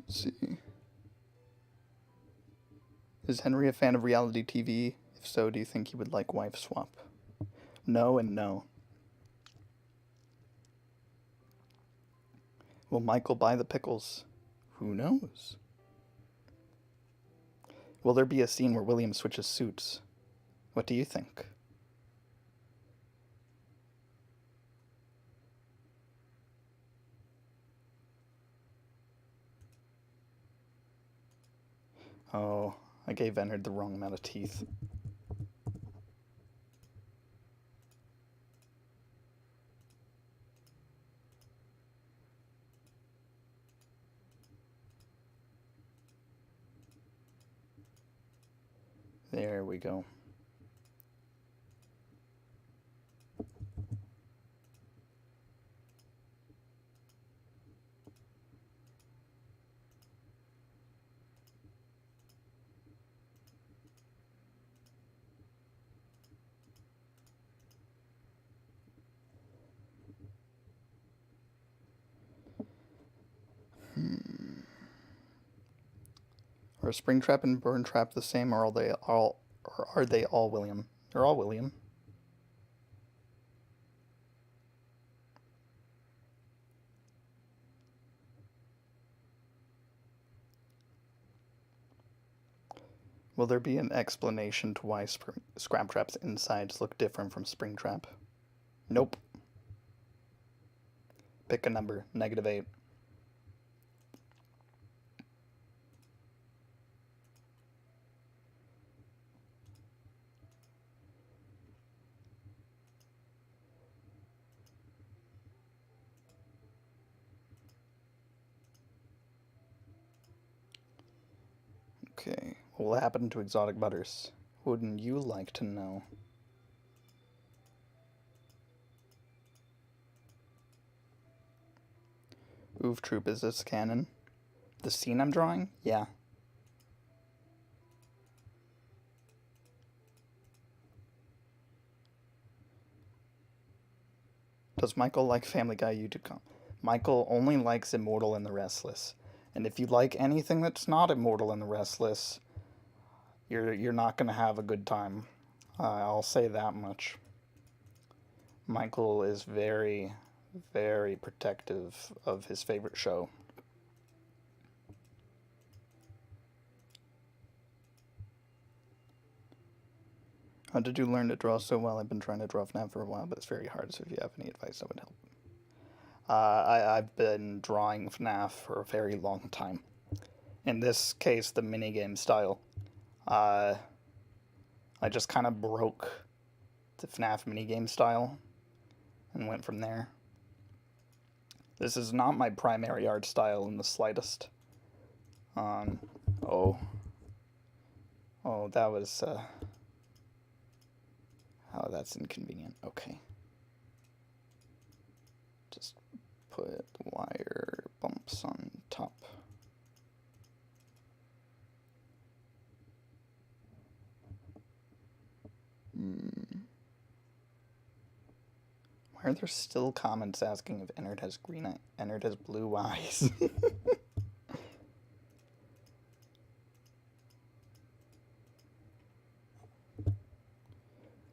Let's see. Is Henry a fan of reality TV? If so, do you think he would like Wife Swap? No and no. Will Michael buy the pickles? Who knows? Will there be a scene where William switches suits? What do you think? Oh, I gave Ennard the wrong amount of teeth. There we go. Are Springtrap and Burntrap the same, or are they all William? They're all William. Will there be an explanation to why Scraptrap's insides look different from Springtrap? Nope. Pick a number. -8. Okay, what happened to exotic butters? Wouldn't you like to know? Oof Troop, is this canon? The scene I'm drawing? Yeah. Does Michael like Family Guy YouTube com? Michael only likes Immortal and the Restless. And if you like anything that's not Immortal and the Restless, you're not gonna have a good time. I'll say that much. Michael is very, very protective of his favorite show. How did you learn to draw so well? I've been trying to draw FNaF for a while, but it's very hard, so if you have any advice, that would help. I've been drawing FNaF for a very long time. In this case, the minigame style. I just kind of broke the FNaF minigame style and went from there. This is not my primary art style in the slightest. Oh, that was, oh, that's inconvenient. Okay. Just put wire bumps on top. Why are there still comments asking if Ennard has Ennard has blue eyes?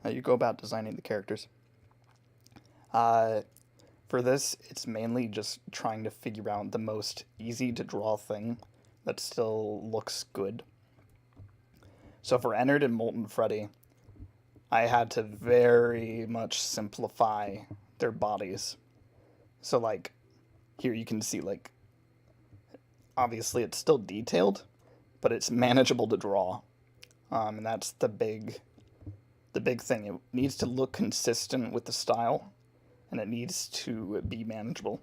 How you go about designing the characters? For this, it's mainly just trying to figure out the most easy to draw thing that still looks good. So for Ennard and Molten Freddy, I had to very much simplify their bodies. So like, here you can see like, obviously it's still detailed, but it's manageable to draw. And that's the big thing. It needs to look consistent with the style, and it needs to be manageable.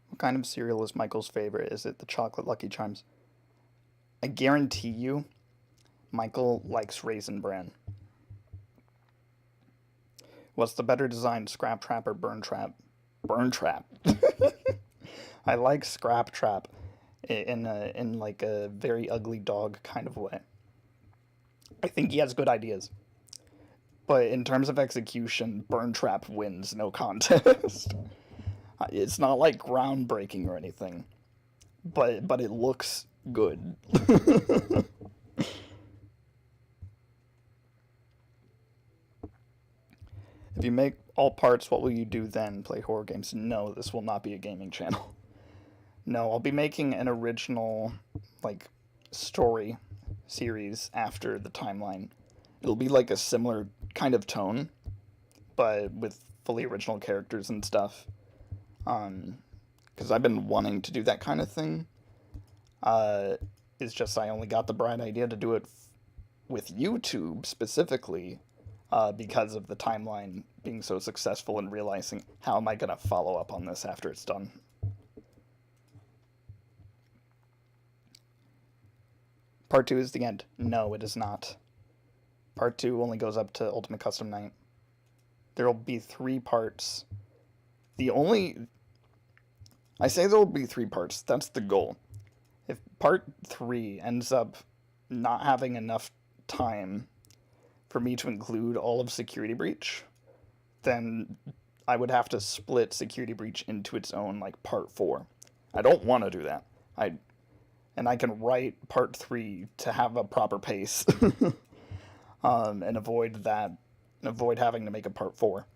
What kind of cereal is Michael's favorite? Is it the chocolate Lucky Charms? I guarantee you, Michael likes Raisin Bran. What's the better design, Scrap Trap or Burn Trap? Burn Trap. I like Scrap Trap in like a very ugly dog kind of way. I think he has good ideas. But in terms of execution, Burn Trap wins, no contest. It's not like groundbreaking or anything, but it looks good. If you make all parts, what will you do then? Play horror games? No, this will not be a gaming channel. No, I'll be making an original, like, story series after the timeline. It'll be like a similar kind of tone, but with fully original characters and stuff. Because I've been wanting to do that kind of thing. It's just I only got the bright idea to do it with YouTube specifically, because of the timeline being so successful and realizing how am I going to follow up on this after it's done. Part 2 is the end. No, it is not. Part 2 only goes up to Ultimate Custom Night. There will be 3 parts. I say there will be 3 parts. That's the goal. If part 3 ends up not having enough time for me to include all of Security Breach, then I would have to split Security Breach into its own, like, part 4. I don't want to do that. And I can write part 3 to have a proper pace, and avoid having to make a part 4.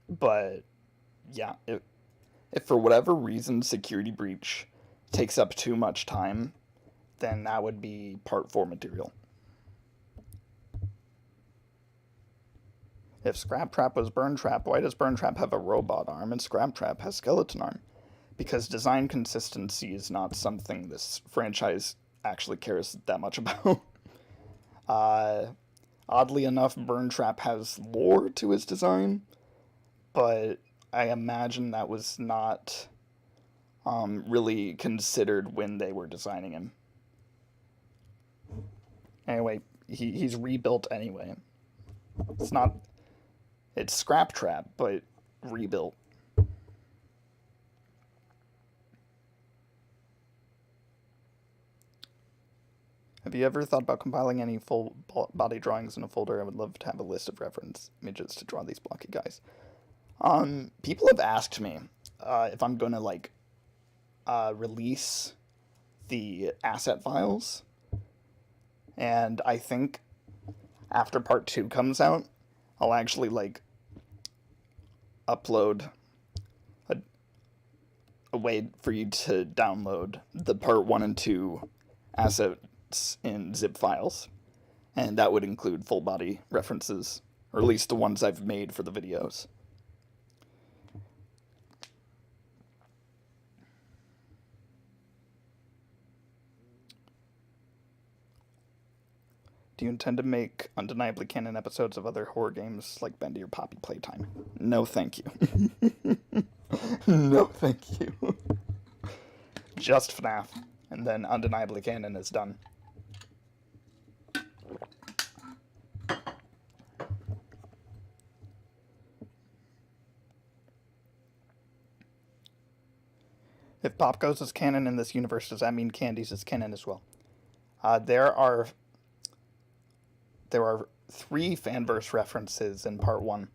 But, yeah, if for whatever reason Security Breach takes up too much time, then that would be part 4 material. If Scrap Trap was Burn Trap, why does Burn Trap have a robot arm and Scrap Trap has skeleton arm? Because design consistency is not something this franchise actually cares that much about. Oddly enough, Burn Trap has lore to his design, but I imagine that was not really considered when they were designing him. Anyway, he's rebuilt anyway. It's Scrap Trap, but rebuilt. Have you ever thought about compiling any full body drawings in a folder? I would love to have a list of reference images to draw these blocky guys. People have asked me if I'm going to, like, release the asset files. And I think after part 2 comes out, I'll actually, like, upload a way for you to download the part 1 and 2 assets in zip files. And that would include full body references, or at least the ones I've made for the videos. Do you intend to make Undeniably canon episodes of other horror games like Bendy or Poppy Playtime? No, thank you. No, thank you. Just FNaF, and then Undeniably canon is done. If Pop Goes is canon in this universe, does that mean Candies is canon as well? There are 3 fanverse references in part 1.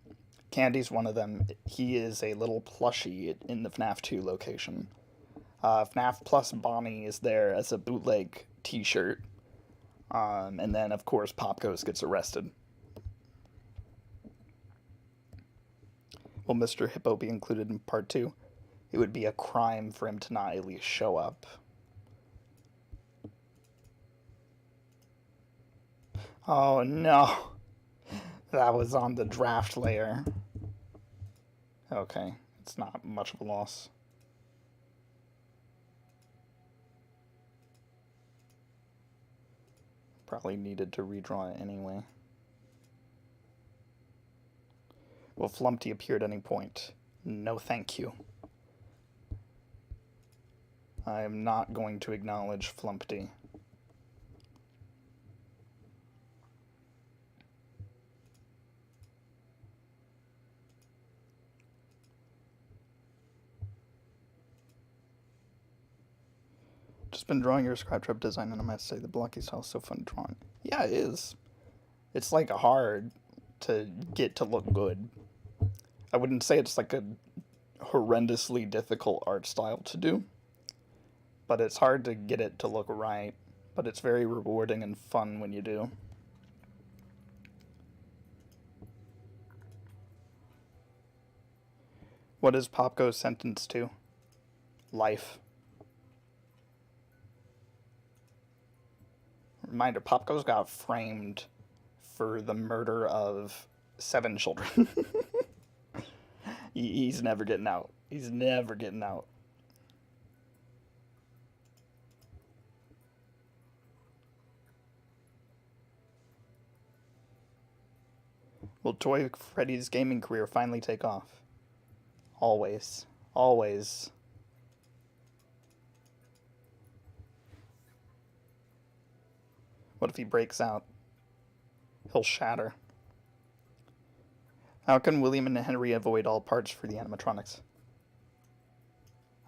Candy's one of them. He is a little plushie in the FNAF 2 location. FNAF plus Bonnie is there as a bootleg t-shirt. And then, of course, Pop Goes gets arrested. Will Mr. Hippo be included in part 2? It would be a crime for him to not at least show up. Oh no. That was on the draft layer. Okay, it's not much of a loss. Probably needed to redraw it anyway. Will Flumpty appear at any point? No, thank you. I am not going to acknowledge Flumpty. Just been drawing your Scrap Trap design, and I must say the blocky style is so fun drawing. Yeah, it is. It's like hard to get to look good. I wouldn't say it's like a horrendously difficult art style to do, but it's hard to get it to look right. But it's very rewarding and fun when you do. What is Popgo's sentenced to? Life. Reminder, Popgo's got framed for the murder of 7 children. He's never getting out. He's never getting out. Will Toy Freddy's gaming career finally take off? Always. Always. What if he breaks out? He'll shatter. How can William and Henry avoid all parts for the animatronics?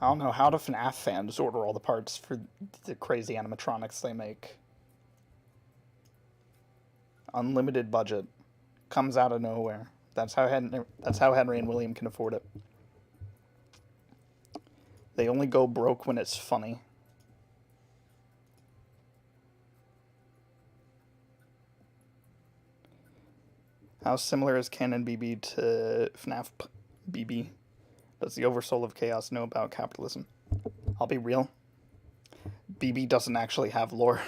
I don't know. How do FNAF fans order all the parts for the crazy animatronics they make? Unlimited budget. Comes out of nowhere. That's how Henry and William can afford it. They only go broke when it's funny. How similar is Canon BB to FNAF BB? Does the Oversoul of Chaos know about capitalism? I'll be real. BB doesn't actually have lore.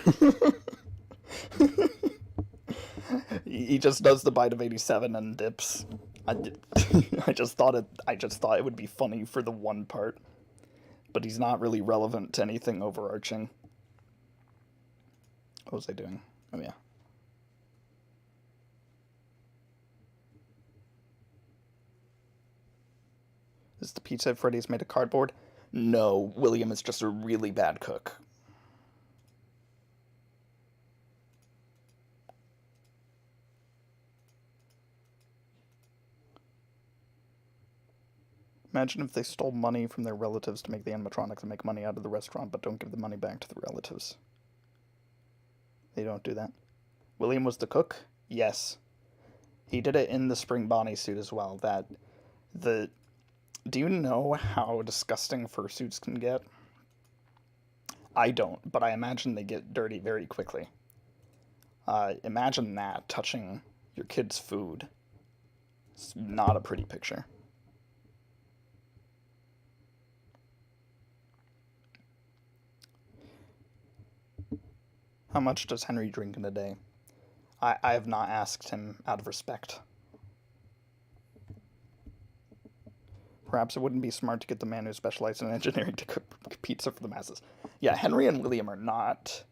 He just does the bite of 87 and dips. I just thought it would be funny for the one part, but he's not really relevant to anything overarching. What was I doing? Oh yeah. Is the pizza at Freddy's made of cardboard? No, William is just a really bad cook. Imagine if they stole money from their relatives to make the animatronics and make money out of the restaurant, but don't give the money back to the relatives. They don't do that. William was the cook? Yes. He did it in the spring Bonnie suit as well. Do you know how disgusting fursuits can get? I don't, but I imagine they get dirty very quickly. Imagine that, touching your kid's food. It's not a pretty picture. How much does Henry drink in a day? I have not asked him out of respect. Perhaps it wouldn't be smart to get the man who specialized in engineering to cook pizza for the masses. Yeah, Henry and William are not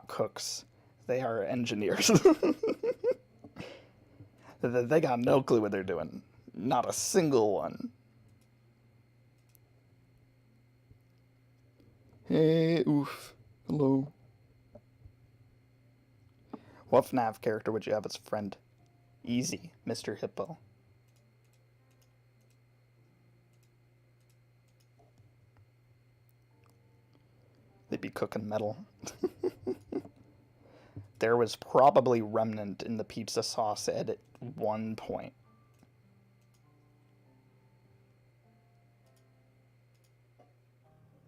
cooks. They are engineers. They got no clue what they're doing. Not a single one. Hey, oof. Hello. What FNaF character would you have as a friend? Easy, Mr. Hippo. They'd be cooking metal. There was probably remnant in the pizza sauce at one point.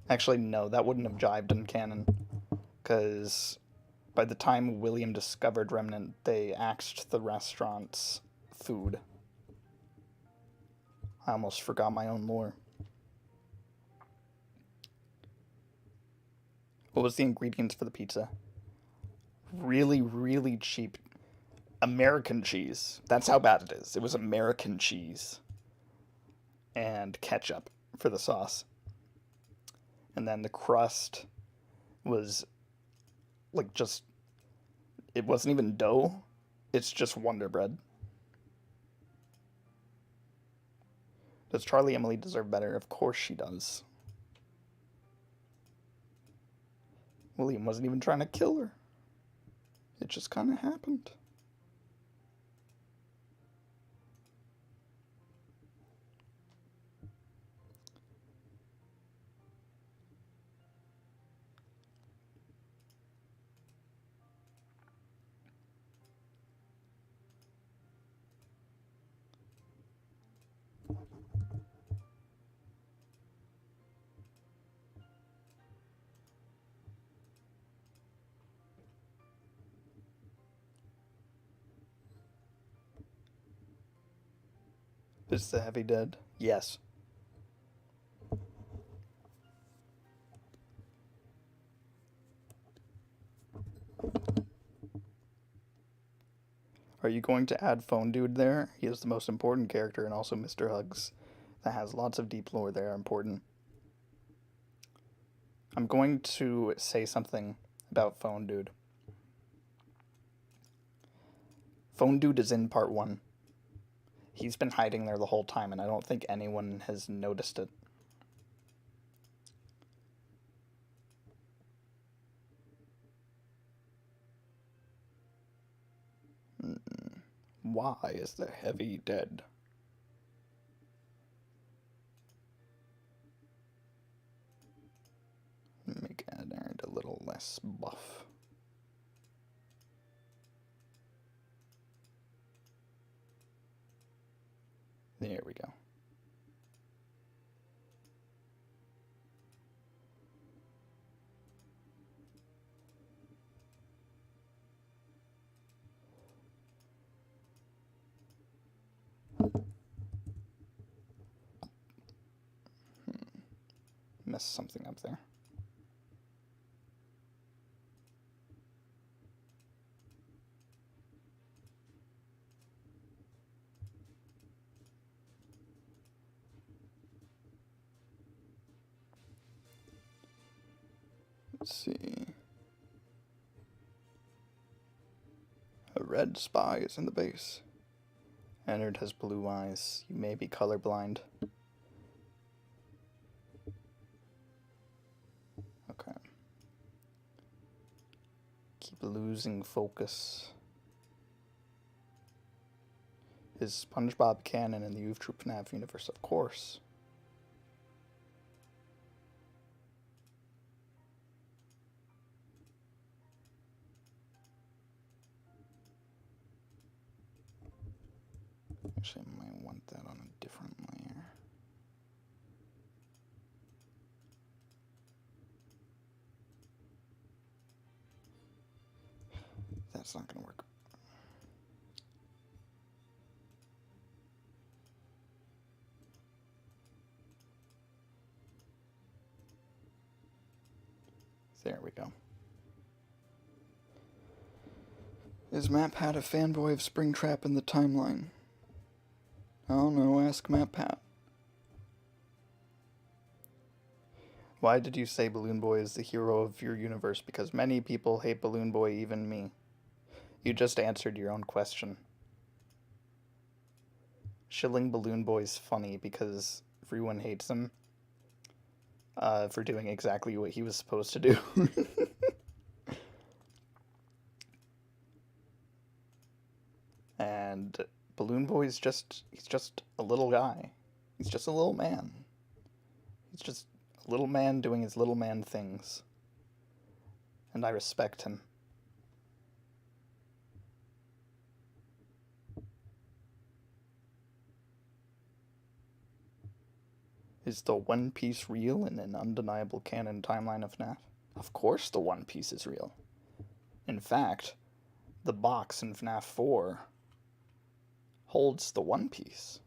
Actually, no, that wouldn't have jived in canon. Because by the time William discovered remnant, they axed the restaurant's food. I almost forgot my own lore. What was the ingredients for the pizza? Really, really cheap American cheese. That's how bad it is. It was American cheese. And ketchup for the sauce. And then the crust was like just... It wasn't even dough. It's just Wonder Bread. Does Charlie Emily deserve better? Of course she does. William wasn't even trying to kill her. It just kind of happened. Is the heavy dead? Yes. Are you going to add Phone Dude there? He is the most important character, and also Mr. Hugs. That has lots of deep lore there, important. I'm going to say something about Phone Dude. Phone Dude is in part 1. He's been hiding there the whole time, and I don't think anyone has noticed it. Why is the heavy dead? Make Ed a little less buff. There we go. Messed something up there. Let's see. A red spy is in the base. Ennard has blue eyes. You may be colorblind. Okay. Keep losing focus. Is SpongeBob canon in the Youth Troop FNaF universe? Of course. Actually, I might want that on a different layer. That's not going to work. There we go. Is MatPat a fanboy of Springtrap in the timeline? I don't know, ask MatPat. Why did you say Balloon Boy is the hero of your universe? Because many people hate Balloon Boy, even me. You just answered your own question. Shilling Balloon Boy's funny because everyone hates him for doing exactly what he was supposed to do. And Balloon Boy's he's just a little guy. He's just a little man. He's just a little man doing his little man things. And I respect him. Is the One Piece real in an undeniable canon timeline of FNaF? Of course the One Piece is real. In fact, the box in FNaF 4 holds the One Piece.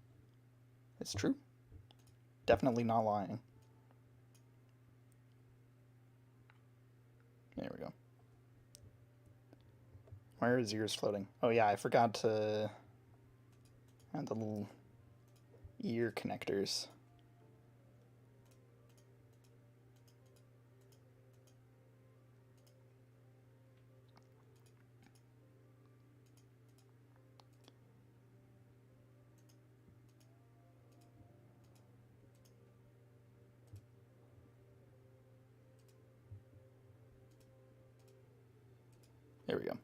It's true. Definitely not lying. There we go. Why are his ears floating? Oh yeah, I forgot to add the little ear connectors. There we go.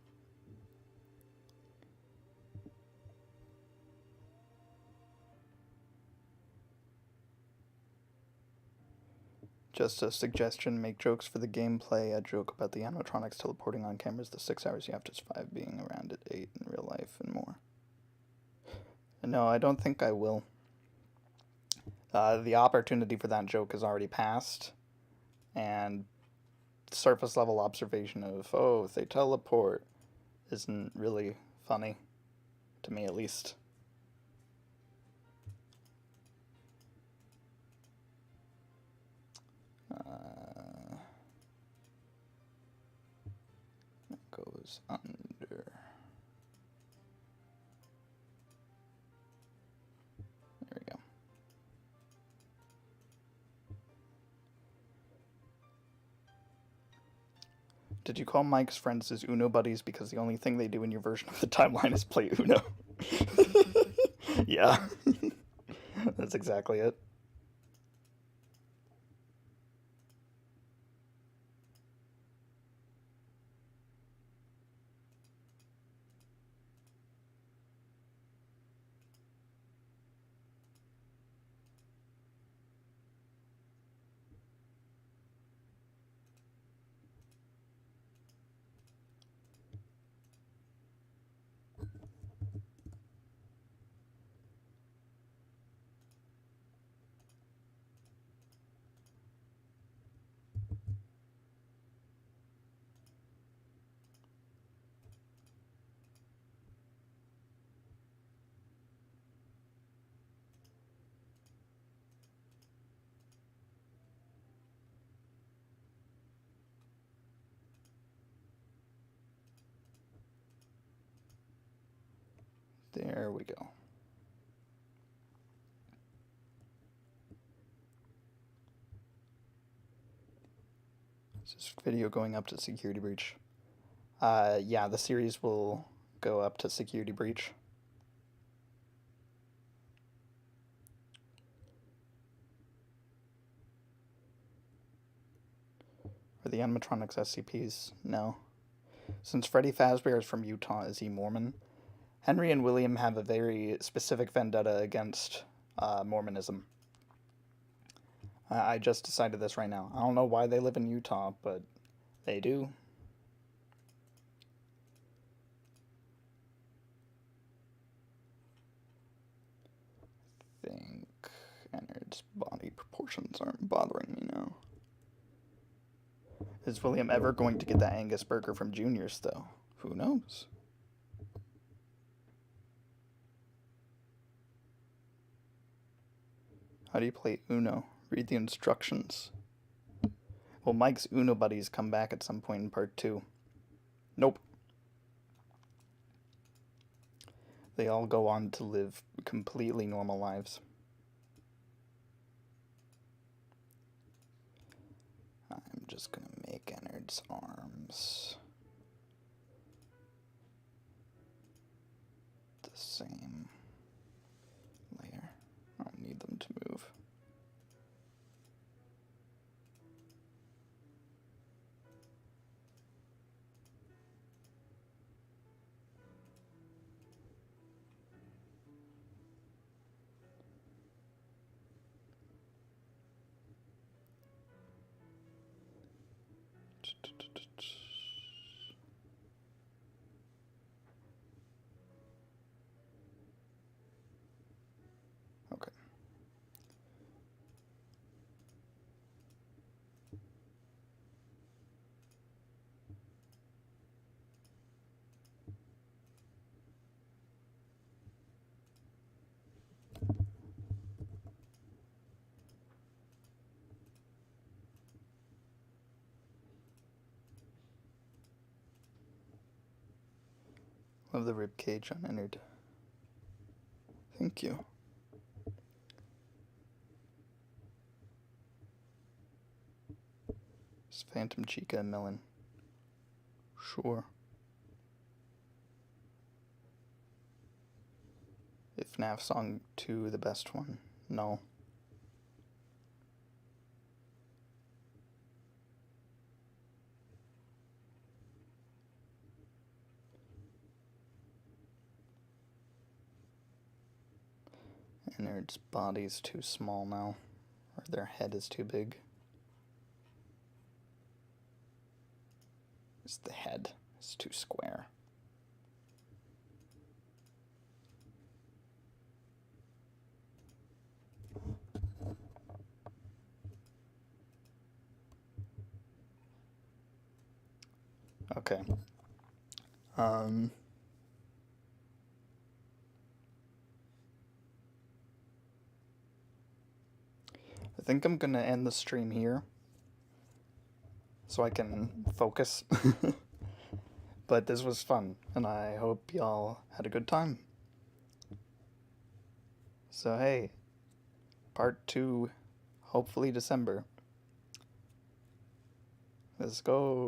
Just a suggestion, make jokes for the gameplay. A joke about the animatronics teleporting on cameras, the 6 hours you have to survive being around at 8 in real life, and more. No, I don't think I will. The opportunity for that joke has already passed, and surface level observation of, oh, if they teleport, isn't really funny. To me, at least. That goes under. There we go. Did you call Mike's friends his Uno buddies because the only thing they do in your version of the timeline is play Uno? Yeah. That's exactly it. There we go. Is this video going up to security breach? Yeah, the series will go up to security breach. Are the animatronics SCPs? No. Since Freddy Fazbear is from Utah, is he Mormon? Henry and William have a very specific vendetta against Mormonism. I just decided this right now. I don't know why they live in Utah, but they do. I think Ennard's body proportions aren't bothering me now. Is William ever going to get that Angus burger from Junior's, though? Who knows? How do you play Uno? Read the instructions. Will Mike's Uno buddies come back at some point in part 2? Nope. They all go on to live completely normal lives. I'm just gonna make Ennard's arms the same layer. I don't need them to move. Okay. Love the rib cage on Ennard. Thank you. It's Phantom Chica and Melon. Sure. If FNaF Song 2 the best one? No. Ennard's body's too small now, or their head is too big. It's the head. It's too square. Okay. I think I'm gonna end the stream here so I can focus. But this was fun, and I hope y'all had a good time. So hey, part 2, hopefully December. Let's go.